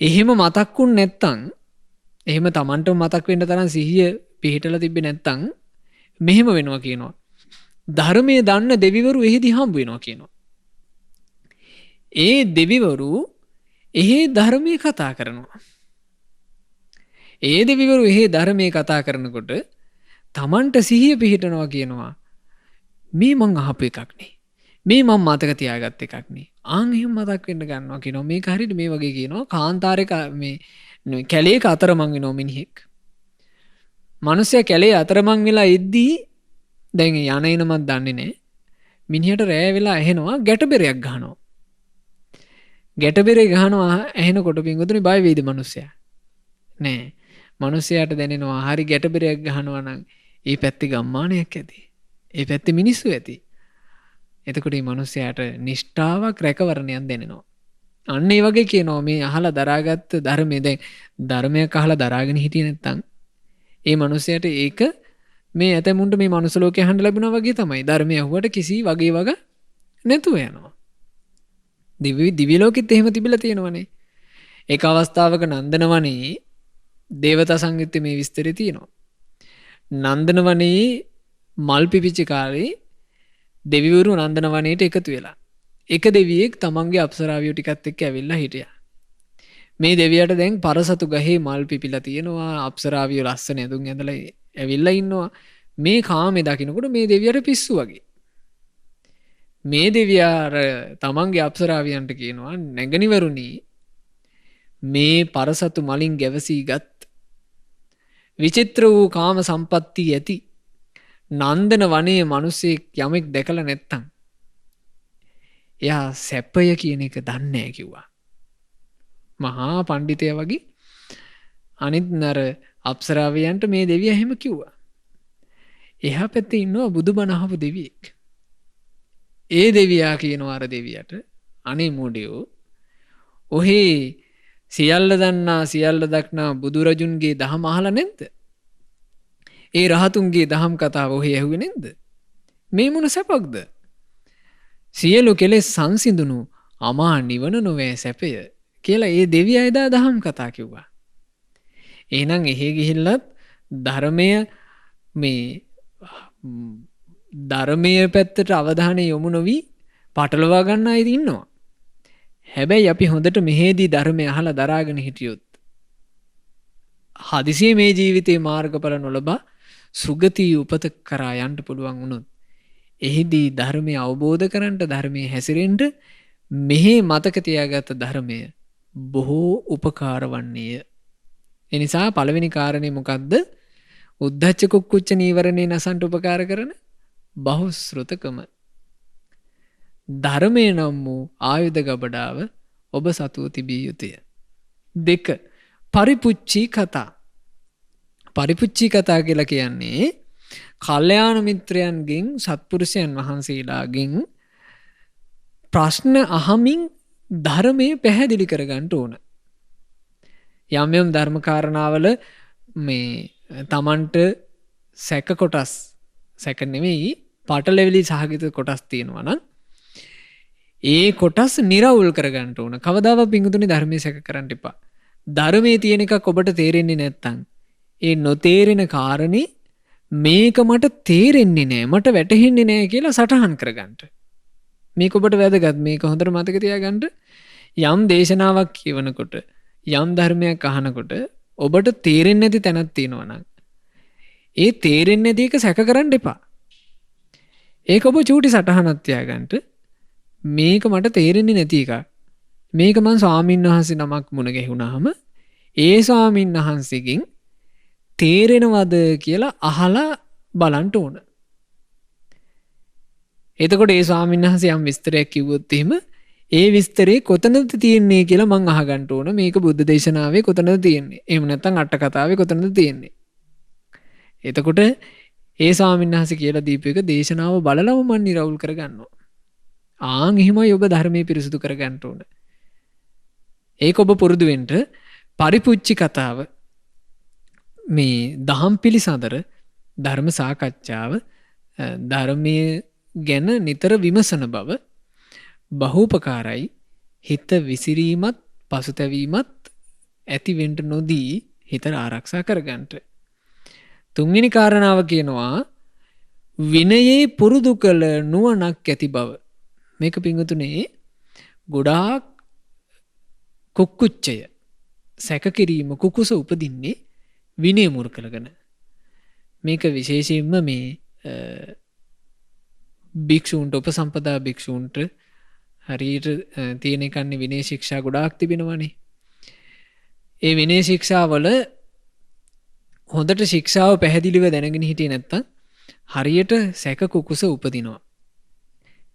එහෙම මතක්ුන් නැත්තම් එහෙම Tamanට මතක් වෙන්න තරම් සිහිය පිහිටලා තිබ්බේ නැත්තම් මෙහෙම වෙනවා කියනවා. ධර්මයේ දන්න දෙවිවරු එහෙදි හම්බ වෙනවා කියනවා. ඒ දෙවිවරු එහෙ ධර්මයේ කතා කරනවා. ඒ දෙවිවරු එහෙ ධර්මයේ කතා කරනකොට Tamanට සිහිය පිහිටනවා කියනවා. මේ මං අහපු එකක් නේ. මේ මම මතක තියාගත් එකක් නේ. ආන් එහෙම මතක් වෙන්න ගන්නවා කියනවා. මේක හරියට මේ වගේ කියනවා කාන්තාරයක මේ කැලේක අතරමං වෙනව මිනිහෙක්. මිනිස්සයා කැලේ අතරමං වෙලා ඉද්දී දැන් යන එනමත් දන්නේ නැහැ. මිනිහට රෑ වෙලා ඇහෙනවා ගැටබෙරයක් ගහනවා. ගැටබෙරේ ගහනවා ඇහෙනකොට පින්වතුනි බය වෙයිද මිනිස්සයා? නෑ. මිනිස්සයාට දැනෙනවා හරි ගැටබෙරයක් ගහනවා නම් ඒ පැත්තේ ගම්මානයක් ඇති. ඒ පැත්තේ මිනිස්සු ඇති. එතකොට මේ මිනිස්සයාට නිෂ්ඨාවක් රැකවරණයක් දැනෙනවා. අන්න ඒ වගේ කියනවා මේ අහලා දරාගත්ත ධර්මයේ දැන් ධර්මයක් අහලා දරාගෙන හිටියේ නැත්තම් ඒ මිනිස්සයාට ඒක මේ ඇතමුන්ට මේ මනුස්ස ලෝකේ අහන්න ලැබුණා වගේ තමයි. ධර්මය අහුවට කිසි වගේ වග නැතුව යනවා. දිව්‍ය ලෝකෙත් එහෙම තිබිලා තියෙනවනේ. ඒක අවස්ථාවක නන්දනවනේ දේවතා සංගීතයේ මේ විස්තරය තියෙනවා. නන්දනවනේ මල් පිපිච්ච කාලේ දෙවිවරු නන්දනවනේට එකතු වෙලා. එක දෙවියෙක් තමන්ගේ අප්සරාවියෝ ටිකත් එක්ක ඇවිල්ලා හිටියා. මේ දෙවියට දැන් පරසතු ගහේ මල් පිපිලා තියෙනවා. අප්සරාවියෝ ලස්සන ඇඳුම් ඇඳලා ඇවිල්ලා ඉන්නවා. මේ කාමේ දකින්නකොට මේ දෙවියට පිස්සු වගේ. මේ දෙවියා තමන්ගේ අප්සරාවියන්ට කියනවා නැගණිවරුනි මේ පරසතු මලින් ගැවසීගත් විචිත්‍ර වූ කාම සම්පatti ඇති නන්දන වනයේ මිනිසෙක් යමෙක් දැකලා නැත්තම් එයා සැපය කියන එක දන්නේ නැහැ කිව්වා. මහා පඬිතයා වගේ අනිත් නර අප්සරාවියන්ට මේ දෙවියා එහෙම කිව්වා. එහා පැත්තේ ඉන්නවා බුදුබණ අහපු දෙවියෙක්. ඒ දෙවියා කියනවා අර දෙවියට අනේ මොඩියෝ ඔහේ සියල්ල දන්නා සියල්ල දක්නා බුදුරජුන්ගේ දහම අහලා නැද්ද? ඒ රහතුන්ගේ දහම් කතාව ඔහේ ඇහුවේ නැද්ද? මේ මොන සැපක්ද? සියලු කෙලෙස් සංසිඳුණු අමා නිවන නොවේ සැපය කියලා ඒ දෙවියා එදා දහම් කතා කිව්වා. එහෙනම් එහෙ ගිහිල්ලත් ධර්මය මේ ධර්මයේ පැත්තට අවධානය යොමු නොවි පටලවා ගන්න අය ඉන්නවා. හැබැයි අපි හොඳට මෙහෙදී ධර්මය අහලා දරාගෙන හිටියොත් හදිසියේ මේ ජීවිතේ මාර්ගඵල නොලබා සුගතිය උපත කරා යන්න පුළුවන් වුණොත් එහිදී ධර්මය අවබෝධ කරන්නට ධර්මයේ හැසිරෙන්න මෙහි මතක තියාගත් ධර්මය බොහෝ උපකාර වන්නේය. ඒ නිසා පළවෙනි කාරණේ මොකද්ද? උද්ධච්ච කුක්කුච්ච නීවරණේ නසන්ට උපකාර කරන බහුශ්‍රතකම. ධර්මයේ නම් වූ ආයුධ ගබඩාව ඔබ සතුව තිබිය යුතුය. 2. පරිපුච්චී කතා. පරිපුච්චී කතා කියලා කියන්නේ කල්යාණ මිත්‍රයන්ගෙන් සත්පුරුෂයන් වහන්සේලාගෙන් ප්‍රශ්න අහමින් ධර්මයේ පැහැදිලි කරගන්න ඕන. යම් යම් ධර්ම කාරණාවල මේ තමන්ට සැක කොටස් සැක නෙමෙයි පාටලෙවිලි සහගත කොටස් තියෙනවා නම් ඒ කොටස් නිරවුල් කරගන්න ඕන. කවදාවත් පිංගුතුනි ධර්මයේ සැක කරන්න එපා. ධර්මයේ තියෙන එකක් ඔබට තේරෙන්නේ නැත්නම් ඒ නොතේරෙන කාරණේ මේක මට තේරෙන්නේ නෑ මට වැටහෙන්නේ නෑ කියලා සටහන් කරගන්න. මේක ඔබට වැදගත්. මේක හොඳට මතක තියාගන්න. යම් දේශනාවක් කියවනකොට යම් ධර්මයක් අහනකොට ඔබට තේරෙන්නේ නැති තැනක් තියෙනවා නම් ඒ තේරෙන්නේ නැති එක සැක කරන්න එපා. ඒක ඔබ චූටි සටහනක් තියාගන්න. මේක මට තේරෙන්නේ නැති එකක්. මේක මං ස්වාමීන් වහන්සේ නමක් මුණ ගැහුණාම ඒ ස්වාමීන් වහන්සේගෙන් තේරෙනවද කියලා අහලා බලන්න ඕන. එතකොට ඒ ස්වාමීන් වහන්සේ යම් විස්තරයක් කිව්වොත් එහෙම ඒ විස්තරේ කොතනද තියෙන්නේ කියලා මං අහගන්න ඕන. මේක බුද්ධ දේශනාවේ කොතනද තියෙන්නේ? එහෙම නැත්නම් අට කතාවේ කොතනද තියෙන්නේ? එතකොට ඒ ස්වාමීන් වහන්සේ කියලා දීපු එක දේශනාව බලලම මං නිරවුල් කරගන්නවා. ආන් එහෙමයි ඔබ ධර්මයේ පිරිසුදු කරගන්න ඕන. ඒක ඔබ පුරුදු වෙන්න පරිපුච්චි කතාව මේ දහම් පිළිසඳර ධර්ම සාකච්ඡාව ධර්මයේ ගැන නිතර විමසන බව බහූපකාරයි. හිත විසිරීමත් පසුතැවීමත් ඇති වෙන්න නොදී හිත ආරක්ෂා කරගන්න. 3 වෙනි කාරණාව කියනවා විනයේ පුරුදු කළ නුවණක් ඇති බව. මේක පිංගුතුනේ ගොඩාක් කුක්කුච්චය සැක කිරීම කුකුස උපදින්නේ විනය මුල් කරගෙන. මේක විශේෂයෙන්ම මේ භික්ෂූන්ට උපසම්පදා භික්ෂූන්ට හරියට තියෙන කන්නේ විනය ශික්ෂා ගොඩාක් තිබෙනවනේ. ඒ විනය ශික්ෂාවල හොඳට ශික්ෂාව පැහැදිලිව දැනගෙන හිටියේ නැත්තම් හරියට සැක කුකුස උපදිනවා.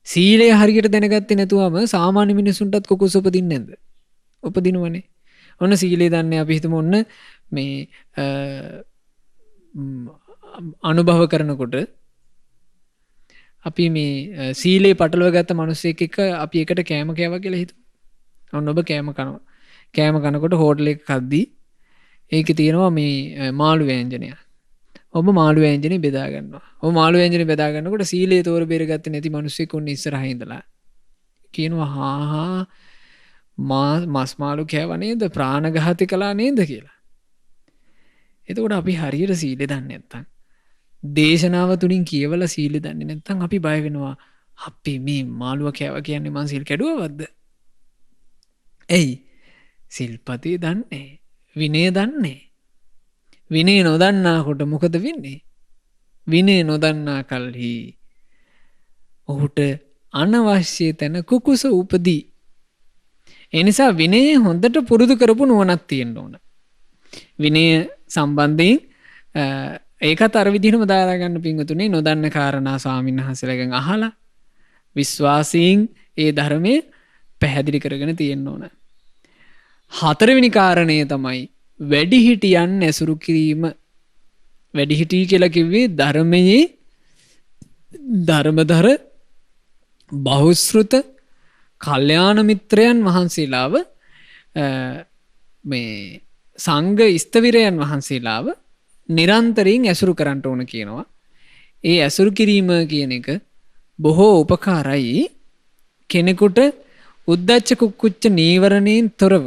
සීලය හරියට දැනගත්තේ නැතුවම සාමාන්‍ය මිනිසුන්ටත් කුකුස උපදින්නේ නැද්ද? උපදිනවනේ. ඔන්න සීලය දන්නේ අපි හිතමු ඔන්න මේ අනුභව කරනකොට අපි මේ සීලේ පටලව ගත්ත මිනිස්සෙක් එක්ක අපි එකට කෑම කෑවා කියලා හිතමු. ඔන්න ඔබ කෑම කනවා. කෑම කනකොට හෝටල් එකක කද්දී ඒකේ තියෙනවා මේ මාළු ව්‍යංජනය. ඔබ මාළු ව්‍යංජනේ බෙදා ගන්නවා. ඔබ මාළු ව්‍යංජනේ බෙදා ගන්නකොට සීලේ තෝර බේරගත්තේ නැති මිනිස්සෙක් උන් ඉස්සරහා ඉඳලා කියනවා මස් මාළු කෑවා නේද? ප්‍රාණඝාතය කළා නේද කියලා. එතකොට අපි හරියට සීලෙ දන්නේ නැත්තම් දේශනාව තුලින් කියවලා සීලෙ දන්නේ නැත්තම් අපි බය වෙනවා. අපි මේ මාළුව කෑවා කියන්නේ මං සීල් කැඩුවවද? එයි සිල්පතේ දන්නේ විනය දන්නේ. විනය නොදන්නාකොට මොකද වෙන්නේ? විනය නොදන්නා කල්හි ඔහුට අනවශ්‍ය තැන කුකුස උපදී. ඒ නිසා විනය හොඳට පුරුදු කරපු නුවණක් තියෙන්න ඕන. විනය සම්බන්ධයෙන් ඒකත් අර විදිහටම දාලා ගන්න පිංගුතුනේ නොදන්න කාරණා ස්වාමීන් වහන්සේලාගෙන් අහලා විශ්වාසයෙන් ඒ ධර්මයේ පැහැදිලි කරගෙන තියෙන්න ඕන. 4 වෙනි කාරණය තමයි වැඩිහිටියන් ඇසුරු කිරීම. වැඩිහිටි කියලා කිව්වේ ධර්මයේ ධර්මදර බහුශ්‍රත කල්යාණ මිත්‍රයන් වහන්සේලාව මේ සංඝ ස්තවිරයන් වහන්සේලාව නිරන්තරයෙන් ඇසුරු කරන්න ඕන කියනවා. ඒ ඇසුරු කිරීම කියන එක බොහෝ උපකාරයි කෙනෙකුට උද්ධච්ච කුක්කුච්ච නීවරණයෙන් තොරව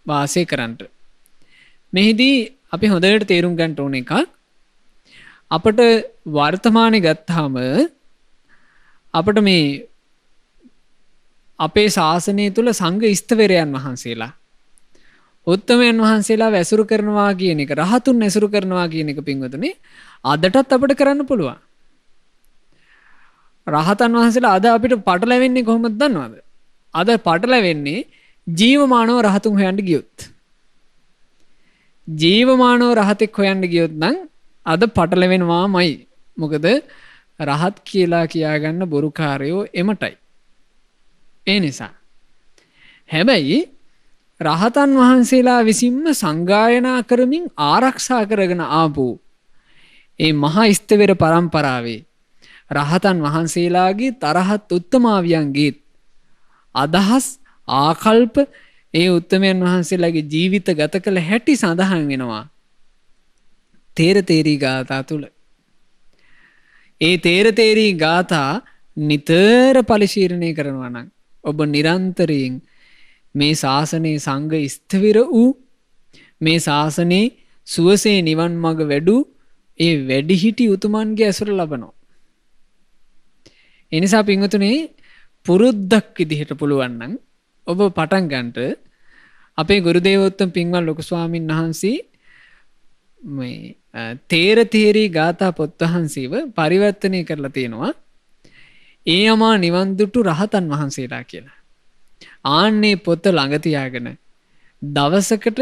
වාසය කරන්නට. මෙහිදී අපි හොඳට තේරුම් ගන්න ඕන එකක් අපට වර්තමානයේ ගත්තාම අපට මේ අපේ ශාසනය තුල සංඝ ස්තවරයන් වහන්සේලා උත්තමයන් වහන්සේලා ඇසුරු කරනවා කියන එක, රහතුන් ඇසුරු කරනවා කියන එක පින්වතුනි අදටත් අපිට කරන්න පුළුවන්. රහතන් වහන්සේලා අද අපිට පටලැවෙන්නේ කොහොමද දන්නවද? අද පටලැවෙන්නේ ජීවමානව රහතුන් හොයන්න ගියොත්. ජීවමානව රහතෙක් හොයන්න ගියොත් නම් අද පටලැවෙනවාමයි. මොකද රහත් කියලා කියාගන්න බොරුකාරයෝ එමටයි. ඒ නිසා. හැබැයි රහතන් වහන්සේලා විසින්ම සංගායනා කරමින් ආරක්ෂා කරගෙන ආපු ඒ මහා ස්ථවිර පරම්පරාවේ රහතන් වහන්සේලාගේ තරහත් උත්තමාවියන්ගේ අදහස් ආකල්ප ඒ උත්තමයන් වහන්සේලාගේ ජීවිත ගත කළ හැටි සඳහන් වෙනවා තේරතේරී ගාථා තුල. ඒ තේරතේරී ගාථා නිතර පරිශීලනය කරනවා නම් ඔබ නිරන්තරයෙන් මේ ශාසනයේ සංඝ ස්ථවිර වූ මේ ශාසනයේ සුවසේ නිවන් මඟ වැඩු ඒ වැඩිහිටි උතුමන්ගේ ඇසුර ලබනවා. ඒ නිසා පින්වතුනි පුරුද්දක් විදිහට පුළුවන් නම් ඔබ පටන් ගන්නට අපේ ගුරු දේවෝත්තම පින්වත් ලොකු ස්වාමීන් වහන්සේ මේ තේරතේරී ගාථා පොත් වහන්සේව පරිවර්තනය කරලා තියෙනවා. ඒ යමා නිවන් දුටු රහතන් වහන්සේලා කියලා. ආන්නේ පොත ළඟ තියාගෙන දවසකට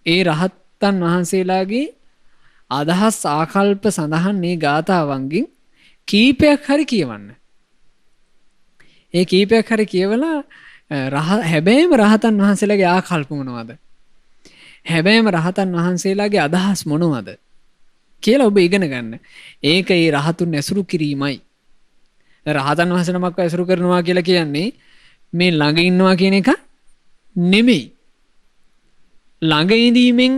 ඒ රහතන් වහන්සේලාගේ අදහස් ආකල්ප සඳහන් මේ ගාථාවන්ගෙන් කීපයක් හරි කියවන්න. ඒ කීපයක් හරි කියවලා හැබැයිම රහතන් වහන්සේලාගේ ආකල්ප මොනවද? හැබැයිම රහතන් වහන්සේලාගේ අදහස් මොනවද කියලා ඔබ ඉගෙන ගන්න. ඒක ඒ රහතුන් ඇසුරු කිරීමයි. රහතන් වහන්සේ නමක් ඇසුරු කරනවා කියලා කියන්නේ මේ ළඟ ඉන්නවා කියන එක නෙමෙයි. ළඟ ඉඳීමෙන්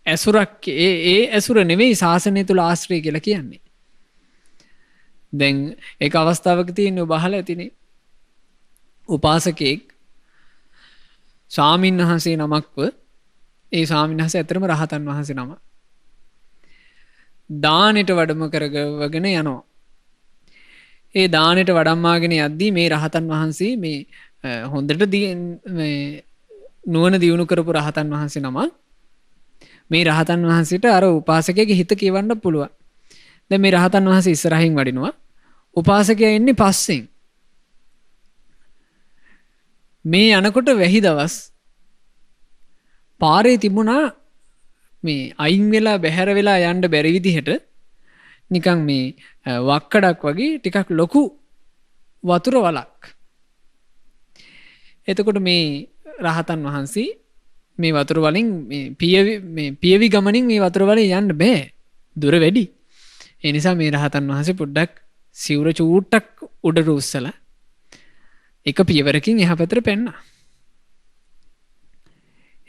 ඇසුරක් ඒ ඇසුර නෙමෙයි ශාසනය තුල ආශ්‍රය කියලා කියන්නේ. දැන් ඒක අවස්ථාවක තියෙන ඔබ අහලා ඇතිනේ. උපාසකෙක් ස්වාමීන් වහන්සේ නමක්ව ඒ ස්වාමීන් වහන්සේ ඇත්තටම රහතන් වහන්සේ නම දානෙට වැඩම කරගෙන යනවා. ඒ දානෙට වඩම්මාගෙන යද්දී මේ රහතන් වහන්සේ මේ හොඳට නුවණ දියුණු කරපු රහතන් වහන්සේ නම මේ රහතන් වහන්සේට අර උපාසකයාගේ හිත කියවන්න පුළුවන්. දැන් මේ රහතන් වහන්සේ ඉස්සරහින් වඩිනවා. උපාසකයා ඉන්නේ පස්සෙන්. මේ යනකොට වැහි දවස් පාරේ තිබුණා මේ අයින් වෙලා බැහැර වෙලා යන්න බැරි විදිහට නිකන් මේ වක්කඩක් වගේ ටිකක් ලොකු වතුර වලක්. එතකොට මේ රහතන් වහන්සේ මේ වතුර වලින් මේ පියවි ගමනින් මේ වතුර වලින් යන්න බෑ. දුර වැඩි. ඒ නිසා මේ රහතන් වහන්සේ පොඩ්ඩක් සිවුර චූට්ටක් උඩට උස්සලා එක පියවරකින් එහා පැත්තට පැන්නා.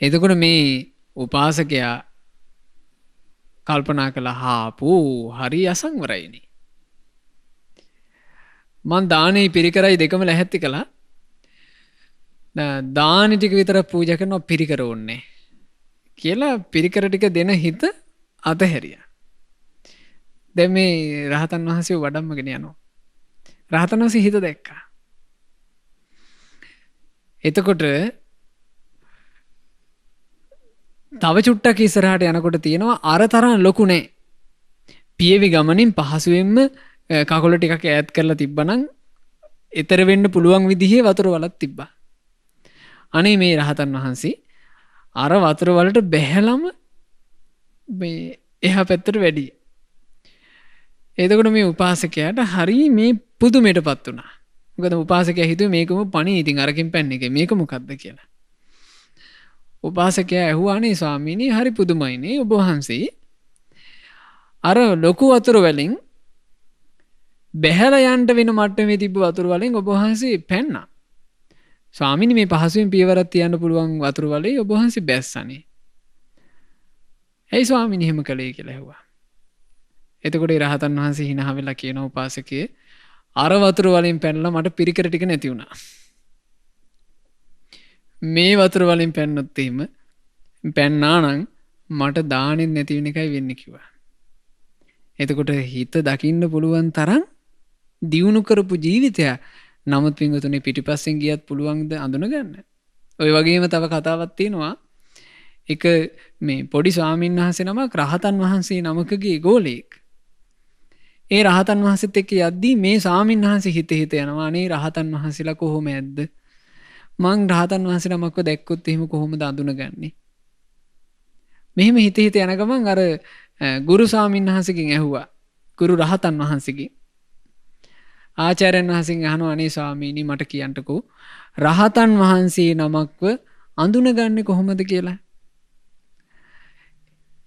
එතකොට මේ උපාසකයා කල්පනා කළා හාපෝ හරි අසංවරයිනේ. මං දානේ පිරිකරයි දෙකම ලැහැත්ති කළා. දානි ටික විතර පූජා කරනවා පිරිකර ඕනේ කියලා පිරිකර ටික දෙන හිත අතහැරියා. දැන් මේ රහතන් වහන්සේ වඩම්මගෙන යනවා. රහතන් වහන්සේ හිත දැක්කා. එතකොට තව චුට්ටක් ඉස්සරහට යනකොට තියෙනවා අර තරම් ලොකු නෑ. පියවි ගමනින් පහසුවෙන්ම කකුල ටිකක් ඈත් කරලා තිබ්බනම් ඊතර වෙන්න පුළුවන් විදිහේ වතුර වලක් තිබ්බා. අනේ මේ රහතන් වහන්සේ අර වතුර වලට බැහැලම මේ එහා පැත්තට වැඩි. එතකොට මේ උපාසකයාට හරි මේ පුදුමයටපත් වුණා. මොකද උපාසකයා හිතුවේ මේකම පණි ඉතින් අරකින් පැන්න එක මේක මොකද්ද කියලා. උපාසකයා ඇහුවානේ ස්වාමීනි හරි පුදුමයිනේ ඔබ වහන්සේ අර ලොකු වතුර වලින් බැහැලා යන්න වෙන මට්ටමේ තිබ්බ වතුර වලින් ඔබ වහන්සේ පැන්නා. ස්වාමීනි මේ පහසුවෙන් පියවරක් තියන්න පුළුවන් වතුර වලේ ඔබ වහන්සේ බැස්සනේ. ඇයි ස්වාමීනි එහෙම කළේ කියලා ඇහුවා. එතකොට රහතන් වහන්සේ hina වෙලා කියන උපාසකයේ අර වතුර වලින් පැනලා මට පිරිකර ටික නැති වුණා. මේ වතුර වලින් පැන්නොත් එහෙම පැන්නා නම් මට දානෙත් නැති වෙන එකයි වෙන්නේ කිව්වා. එතකොට හිත දකින්න පුළුවන් තරම් දියුණු කරපු ජීවිතය. නමුත් පින්වතුනි පිටිපස්සෙන් ගියත් පුළුවන්ද අඳුනගන්න. ඔය වගේම තව කතාවක් තියෙනවා. එක මේ පොඩි ස්වාමීන් වහන්සේ නමක් රහතන් වහන්සේ නමකගේ ගෝලයෙක්. ඒ රහතන් වහන්සේත් එක්ක යද්දී මේ ස්වාමීන් වහන්සේ හිත යනවා අනේ රහතන් වහන්සේලා කොහොම ඇද්ද? මං රහතන් වහන්සේ නමක්ව දැක්කොත් එහෙම කොහොමද අඳුනගන්නේ? මෙහෙම හිත යන ගමන් අර ගුරු ස්වාමීන් වහන්සේගෙන් ඇහුවා. ගුරු රහතන් වහන්සේගෙන්. ආචාර්යයන් වහන්සේගෙන් අහනවා අනේ ස්වාමීනි මට කියන්නකෝ රහතන් වහන්සේ නමක්ව අඳුනගන්නේ කොහොමද කියලා.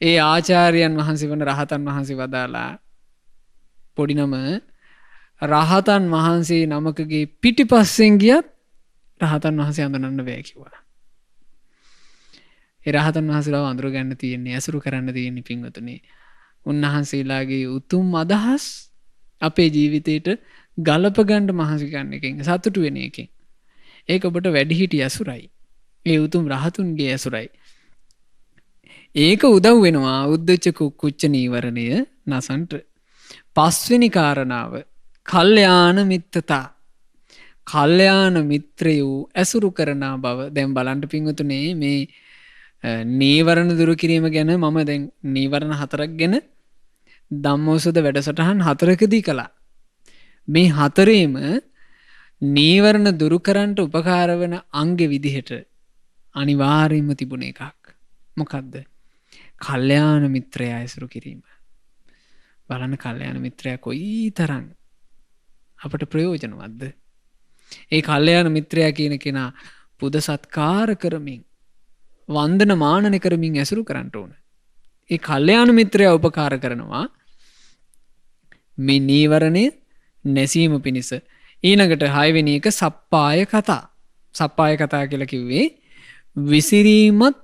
ඒ ආචාර්යයන් වහන්සේ වන රහතන් වහන්සේ වදාලා පොඩි නම රහතන් වහන්සේ නමකගේ පිටිපස්සෙන් ගියත් රහතන් වහන්සේ අඳුනන්න බෑ කිව්වා. ඒ රහතන් වහන්සේලාව අඳුර ගන්න තියෙන්නේ ඇසුරු කරන්න තියෙන්නේ පින්වතුනි. උන්වහන්සේලාගේ උතුම් අදහස් අපේ ජීවිතේට ගලප ගන්න මහන්සි ගන්න එකෙන් සතුටු වෙන එකෙන්. ඒක ඔබට වැඩිහිටි ඇසුරයි. ඒ උතුම් රහතුන්ගේ ඇසුරයි. ඒක උදව් වෙනවා උද්දච්ච කුක්කුච්ච නීවරණය නසන්ට. පස්වෙනි කාරණාව කල්යාණ මිත්තතා. කල්යාණ මිත්‍රයෝ ඇසුරු කරන බව. දැන් බලන්න පින්වතුනේ මේ නීවරණ දුරු කිරීම ගැන මම දැන් නීවරණ 4ක් ගැන ධම්මෝසද වැඩසටහන් 4කදී කළා. මේ 4ේම නීවරණ දුරු කරන්නට උපකාර වෙන අංග විදිහට අනිවාර්යයෙන්ම තිබුණ එකක්. මොකද්ද? කල්යාණ මිත්‍රයා ඇසුරු කිරීම. බලන්න කල්යාණ මිත්‍රයා කොයිතරම් අපට ප්‍රයෝජනවත්ද? ඒ කල්යාණ මිත්‍රයා කියන කෙනා පුද සත්කාර කරමින් වන්දන මානන කරමින් ඇසුරු කරන්න ඕන. ඒ කල්යාණ මිත්‍රයා උපකාර කරනවා මේ නීවරණය නැසීම පිණිස. ඊළඟට 6 වෙනි එක සප්පාය කතා. සප්පාය කතා කියලා කිව්වේ විසිරීමත්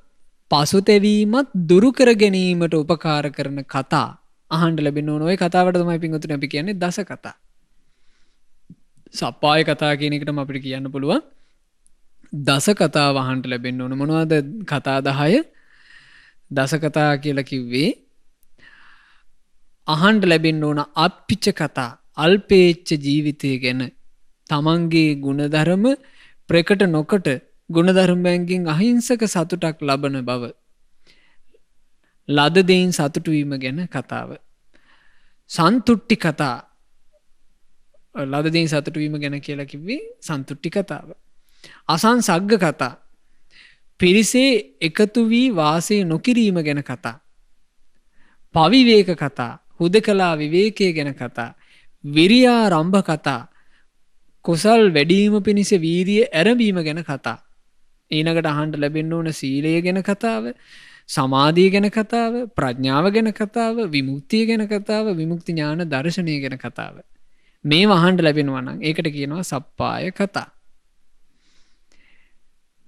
පසුතැවීමත් දුරු කර ගැනීමට උපකාර කරන කතා අහන්න ලැබෙන්න ඕන. ওই කතාවට තමයි පින්වතුනි අපි කියන්නේ දස කතා. සප්පාය කතා කියන එකටම අපිට කියන්න පුළුවන් දස කතා වහන්න ලැබෙන්න ඕන. මොනවද කතා 10? දස කතා කියලා කිව්වේ අහන්න ලැබෙන්න ඕන අප්පිච්ච කතා, අල්පේච්ඡ ජීවිතය ගැන. තමන්ගේ ගුණධර්ම ප්‍රකට නොකොට ගුණධර්මයන්ගෙන් අහිංසක සතුටක් ලබන බව. ලද දෙයින් සතුටු වීම ගැන කතාව. සන්තුට්ටි කතා. ලද දෙයින් සතුටු වීම ගැන කියලා කිව්වේ සන්තුට්ටි කතාව. අසංසග්ග කතා. පිරිසේ එකතු වී වාසය නොකිරීම ගැන කතා. පවිවේක කතා. හුදකලා විවේකයේ ගැන කතා. විරියාරම්භ කතා. කුසල් වැඩිම පිණිස වීරිය ඇරඹීම ගැන කතා. ඊළඟට අහන්න ලැබෙන්න ඕන සීලය ගැන කතාව, සමාධිය ගැන කතාව, ප්‍රඥාව ගැන කතාව, විමුක්තිය ගැන කතාව, විමුක්ති ඥාන දර්ශනය ගැන කතාව. මේව අහන්න ලැබෙනවා නම් ඒකට කියනවා සප්පාය කතා.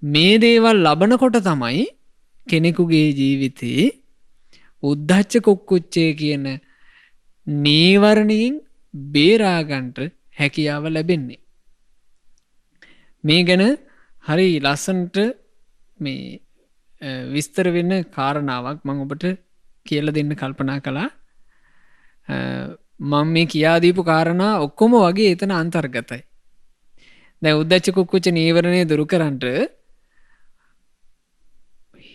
මේ දේවල් ලබනකොට තමයි කෙනෙකුගේ ජීවිතේ උද්ධච්ච කුක්කුච්චේ කියන නීවරණයෙන් බේරා ගන්නට හැකියාව ලැබෙන්නේ. මේ ගැන හරි ලස්සනට මේ විස්තර වෙන කාරණාවක් මම ඔබට කියලා දෙන්න කල්පනා කළා. මම මේ කියා දීපු කාරණා ඔක්කොම වගේ එතන අන්තර්ගතයි. දැන් උද්ධච්ච කුක්කුච්ච නීවරණය දුරු කරන්නට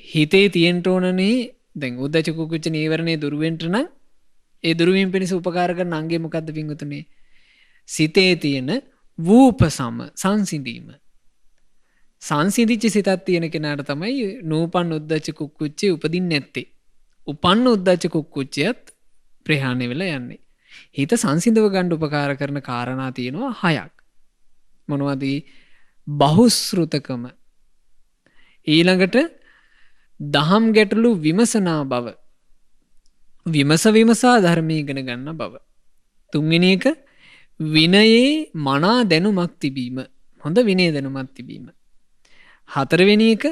හිතේ තියෙන්න ඕනනේ. දැන් උද්ධච්ච කුක්කුච්ච නීවරණය දුරු වෙන්න නම් ඒ දුරු වීම පිණිස උපකාර කරන අංගය මොකද්ද පින්වතුනි? සිතේ තියෙන වූපසම සංසිඳීම. සංසිඳිච්ච සිතක් තියෙන කෙනාට තමයි නූපන් උද්ධච්ච කුක්කුච්චේ උපදින්නේ නැත්තේ. උපන්න උද්ධච්ච කුක්කුච්චයත් ප්‍රහාණය වෙලා යන්නේ. හිත සංසිඳව ගන්න උපකාර කරන කාරණා තියෙනවා 6ක්. මොනවද? බහුශෘතකම. ඊළඟට දහම් ගැටලු විමසනා බව. විමසා ධර්මී ඉගෙන ගන්න බව. 3 වෙනි එක විනයේ මනා දැනුමක් තිබීම. හොඳ විනය දැනුමක් තිබීම. 4 වෙනි එක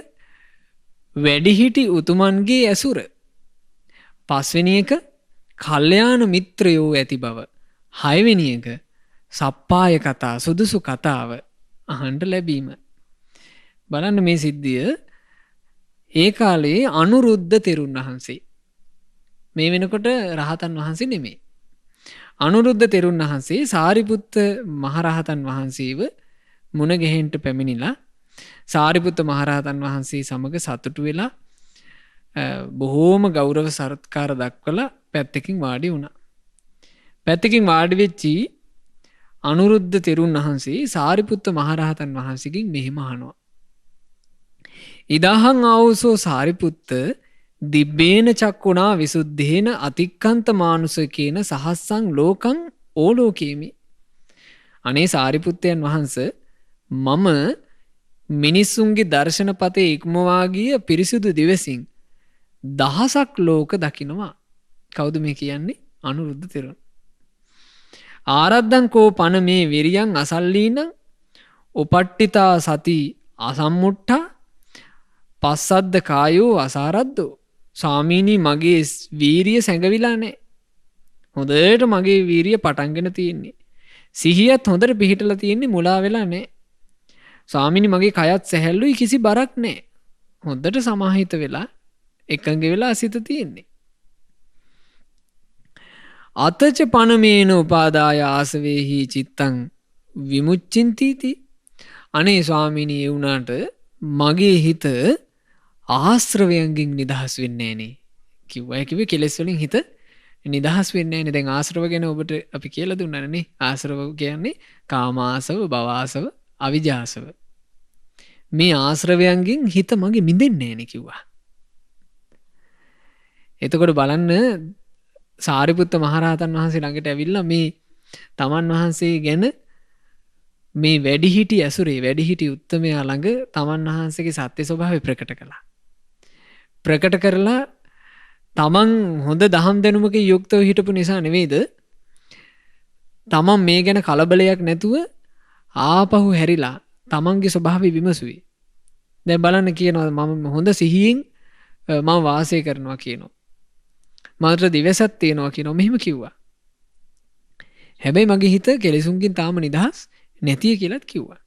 වැඩිහිටි උතුමන්ගේ ඇසුර. 5 වෙනි එක කල්යාණ මිත්‍රයෝ ඇති බව. 6 වෙනි එක සප්පාය කතා, සුදුසු කතාව අහන්න ලැබීම. බලන්න මේ සිද්ධිය ඒ කාලේ අනුරුද්ධ තෙරුන් වහන්සේ. මේ වෙනකොට රහතන් වහන්සේ නෙමෙයි. අනුරුද්ධ තෙරුන් වහන්සේ සාරිපුත්ත මහරහතන් වහන්සේව මුණ ගැහෙන්න පැමිණිලා සාරිපුත්ත මහරහතන් වහන්සේ සමග සතුටු වෙලා බොහෝම ගෞරව සත්කාර දක්වලා පැත්තකින් වාඩි වුණා. පැත්තකින් වාඩි වෙච්චි අනුරුද්ධ තෙරුන් වහන්සේ සාරිපුත්ත මහරහතන් වහන්සේගෙන් මෙහෙම අහනවා. ඉදාහං ආවුසෝ සාරිපුත්ත දිබ්බේන චක්කුණා විසුද්ධේන අතික්කන්ත මානුසකේන සහස්සං ලෝකං ඕලෝකේමි. අනේ සාරිපුත්තයන් වහන්ස මම මිනිස්සුන්ගේ දර්ශනපතේ ඉක්මවා ගිය පිරිසුදු දිවසින් දහසක් ලෝක දකිනවා. කවුද මේ කියන්නේ? අනුරුද්ධ තෙරුන්. ආරද්දං කෝ පන මේ විරියං අසල්ලීනං උපට්ඨිතා සති අසම්මුට්ඨා පස්සද්ද කායෝ අසාරද්දෝ. ස්වාමීනි මගේ වීරිය සැඟවිලා නැහැ. හොඳට මගේ වීරිය පටන්ගෙන තියෙන්නේ. සිහියත් හොඳට පිහිටලා තියෙන්නේ, මුලා වෙලා නැහැ. ස්වාමීනි මගේ කයත් සැහැල්ලුයි, කිසි බරක් නැහැ. හොඳට සමාහිත වෙලා එකඟ වෙලා සිත තියෙන්නේ. අතච පනමේන උපාදාය ආසවේහි චිත්තං විමුච්චින්තිති. අනේ ස්වාමීනි ඒ වුණාට මගේ හිත ආශ්‍රවයන්ගෙන් නිදහස් වෙන්නේ නැහනේ කිව්වා. කිව්වේ කෙලෙස් වලින් හිත නිදහස් වෙන්නේ නැහනේ. දැන් ආශ්‍රව ගැන ඔබට අපි කියලා දුන්නානේ. ආශ්‍රව කියන්නේ කාමාසව, භවආසව, අවිජ්ජාසව. මේ ආශ්‍රවයන්ගෙන් හිත මගේ මිදෙන්නේ නැහනේ කිව්වා. එතකොට බලන්න සාරිපුත්ත මහරහතන් වහන්සේ ළඟට ඇවිල්ලා මේ තමන් වහන්සේ ගැන මේ වැඩිහිටි ඇසුරේ වැඩිහිටි උත්තමයා ළඟ තමන් වහන්සේගේ සත්‍ය ස්වභාවය ප්‍රකට කළා. ප්‍රකට කරලා තමන් හොඳ දහම් දැනුමක යුක්තව හිටපු නිසා නෙවෙයිද තමන් මේ ගැන කලබලයක් නැතුව ආපහු හැරිලා තමන්ගේ ස්වභාවය විමසුවේ. දැන් බලන්න කියනවා මම හොඳ සිහියෙන් මම වාසය කරනවා කියනවා. මාත්‍ර දිවසක් තියෙනවා කියනවා. මෙහෙම කිව්වා. හැබැයි මගේ හිත කෙලෙසුන්ගෙන් තාම නිදහස් නැතිය කියලාත් කිව්වා.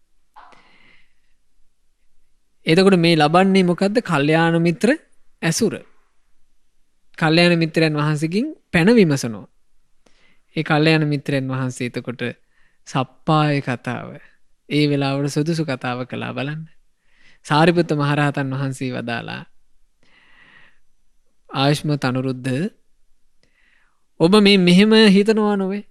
එතකොට මේ ලබන්නේ මොකද්ද? කල්යාණ මිත්‍ර ඇසුර. කල්යාණ මිත්‍රයන් වහන්සේකින් පැන විමසනවා. ඒ කල්යාණ මිත්‍රයන් වහන්සේ එතකොට සප්පාය කතාව ඒ වෙලාවට සුදුසු කතාව කළා. බලන්න. සාරිපුත්ත මහරහතන් වහන්සේ වදාලා ආයුෂ්මත් අනුරුද්ධ ඔබ මේ මෙහෙම හිතනවා නොවේ.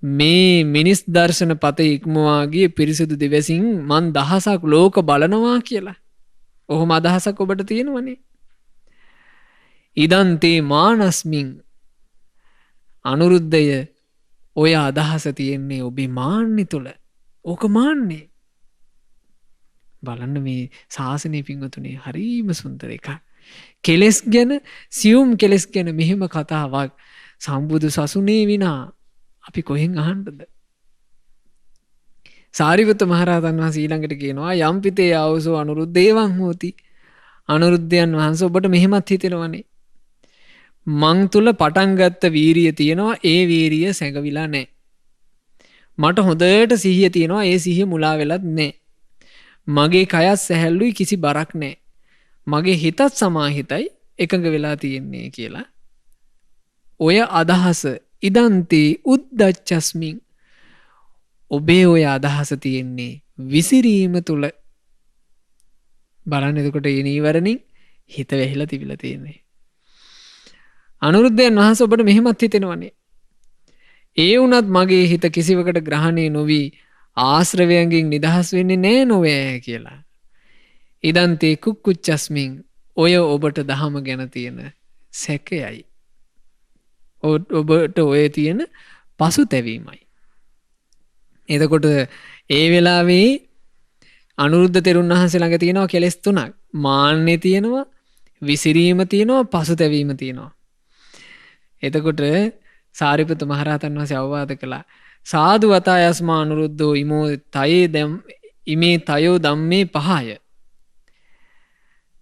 මේ මිනිස් දර්ශන පත ඉක්මවා ගිය පිරිසිදු දිවසින් මන් දහසක් ලෝක බලනවා කියලා. ඔහොම අදහසක් ඔබට තියෙනවනේ. ඉදන්තේ මානස්මින් අනුරුද්ධය ඔය අදහස තියෙන්නේ ඔබේ මාන්නේ තුල. ඕක මාන්නේ. බලන්න මේ ශාසනය පින්වතුනි හරිම සුන්දර එකක්. කෙලස් ගැන සියුම් කෙලස් ගැන මෙහෙම කතාවක් සම්බුදු සසුනේ විනා අපි කොහෙන් අහන්නද? සාරිපුත්ත මහරහතන් වහන්සේ ඊළඟට කියනවා යම්පිතේ ආවසෝ අනුරුද්ධේවං හෝති. අනුරුද්ධයන් වහන්සේ ඔබට මෙහෙමත් හිතෙනවනේ. මං තුල පටන් ගත්ත වීරිය තියෙනවා, ඒ වීරිය සැඟවිලා නැහැ. මට හොඳට සිහිය තියෙනවා, ඒ සිහිය මුලා වෙලත් නැහැ. මගේ කයත් සැහැල්ලුයි, කිසි බරක් නැහැ. මගේ හිතත් සමාහිතයි, එකඟ වෙලා තියෙන්නේ කියලා. ඔය අදහස ඉදන්තේ උද්දච්චස්මින් ඔබේ ඔය අදහස තියෙන්නේ විසිරීම තුල. බලන්න එතකොට ඒ නීවරණින් හිත වැහිලා තිබිලා තියෙන්නේ. අනුරුද්ධයන් වහන්සේ ඔබට මෙහෙමත් හිතෙනවනේ. ඒ වුණත් මගේ හිත කිසිවකට ග්‍රහණය නොවි ආශ්‍රවයන්ගෙන් නිදහස් වෙන්නේ නෑ නොවේ කියලා. ඉදන්තේ කුක්කුච්චස්මින් ඔය ඔබට දහම ගැන තියෙන සැකයයි. ඔබට ඔය තියෙන පසුතැවීමයි. එතකොට ඒ වෙලාවේ අනුරුද්ධ තෙරුන් වහන්සේ ළඟ තියෙනවා කෙලෙස් තුනක්. මාන්නේ තියෙනවා, විසිරීම තියෙනවා, පසුතැවීම තියෙනවා. එතකොට සාරිපුත්ත මහරහතන් වහන්සේ අවවාද කළා සාදු වතයස්මා අනුරුද්ධෝ ඉමේ තයෝ ධම්මේ පහය.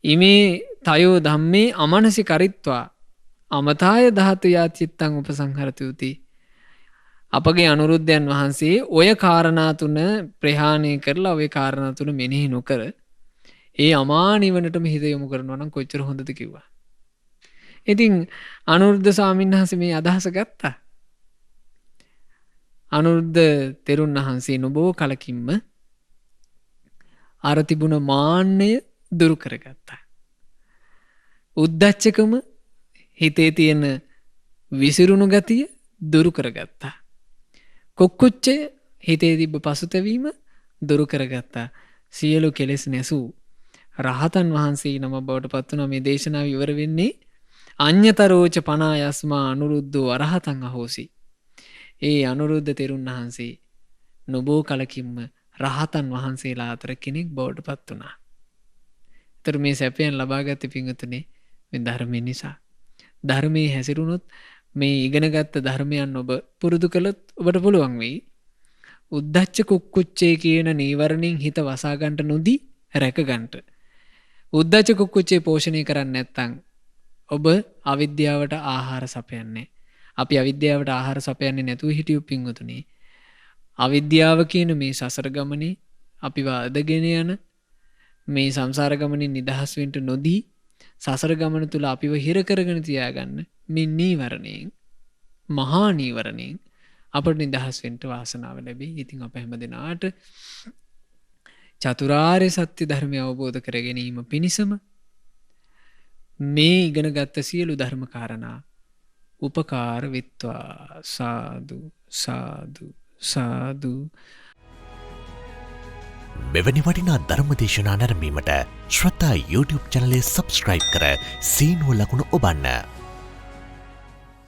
ඉමේ තයෝ ධම්මේ අමනසි කරිත්වා අමතාය ධාතු යාචිත්තං උපසංහරති උති. අපගේ අනුරුද්ධයන් වහන්සේ ඔය කාරණා තුන ප්‍රහාණය කරලා ඔය කාරණා තුන මෙනෙහි නොකර ඒ අමා නිවනටම හිත යොමු කරනවා නම් කොච්චර හොඳද කිව්වා. ඉතින් අනුරුද්ධ ස්වාමීන් වහන්සේ මේ අදහස ගත්තා. අනුරුද්ධ තෙරුන් වහන්සේ නොබෝ කලකින්ම අර තිබුණ මාන්නය දුරු කරගත්තා. උද්දච්චකම හිතේ තියෙන විසිරුණු ගතිය දුරු කරගත්තා. කුක්කුච්චය හිතේ තිබ්බ පසුතැවීම දුරු කරගත්තා. සියලු කෙලෙස් නැසූ රහතන් වහන්සේ නම බවට පත් වුණා. මේ දේශනාව ඉවර වෙන්නේ අඤ්ඤතරෝච පනායස්මා අනුරුද්ධෝ අරහතං අහෝසි. ඒ අනුරුද්ධ තෙරුන් වහන්සේ නොබෝ කලකින්ම රහතන් වහන්සේලා අතර කෙනෙක් බවට පත් වුණා. ඒතර මේ සැපයන් ලබාගත්තේ පිංගුතුනේ මේ ධර්මය නිසා. ධර්මයේ හැසිරුණොත් මේ ඉගෙනගත්ත ධර්මයන් ඔබ පුරුදු කළොත් ඔබට පුළුවන් වෙයි උද්දච්ච කුක්කුච්චේ කියන නීවරණින් හිත වසා ගන්නට නොදී රැක ගන්නට. උද්දච්ච කුක්කුච්චේ පෝෂණය කරන්නේ නැත්නම් ඔබ අවිද්‍යාවට ආහාර සපයන්නේ. අපි අවිද්‍යාවට ආහාර සපයන්නේ නැතුව හිටියු පිංගුතුනේ. අවිද්‍යාව කියන මේ සසර ගමනේ අපිව අදගෙන යන මේ සංසාර ගමනින් නිදහස් වෙන්න නොදී සසර ගමන තුල අපිව හිර කරගෙන තියාගන්න මේ නීවරණයෙන් මහා නීවරණයෙන් අපට නිදහස් වෙන්න වාසනාව ලැබේ. ඉතින් අප හැම දිනාට චතුරාර්ය සත්‍ය ධර්මය අවබෝධ කර ගැනීම පිණිසම මේ ඉගෙනගත් සියලු ධර්ම කාරණා උපකාර වෙත්වා. සාදු සාදු සාදු. මෙවැනි වටිනා ධර්මදේශනා නැරඹීමට ශ්‍රද්ධා YouTube චැනලය සබ්ස්ක්‍රයිබ් කර සීනුව ලකුණ ඔබන්න.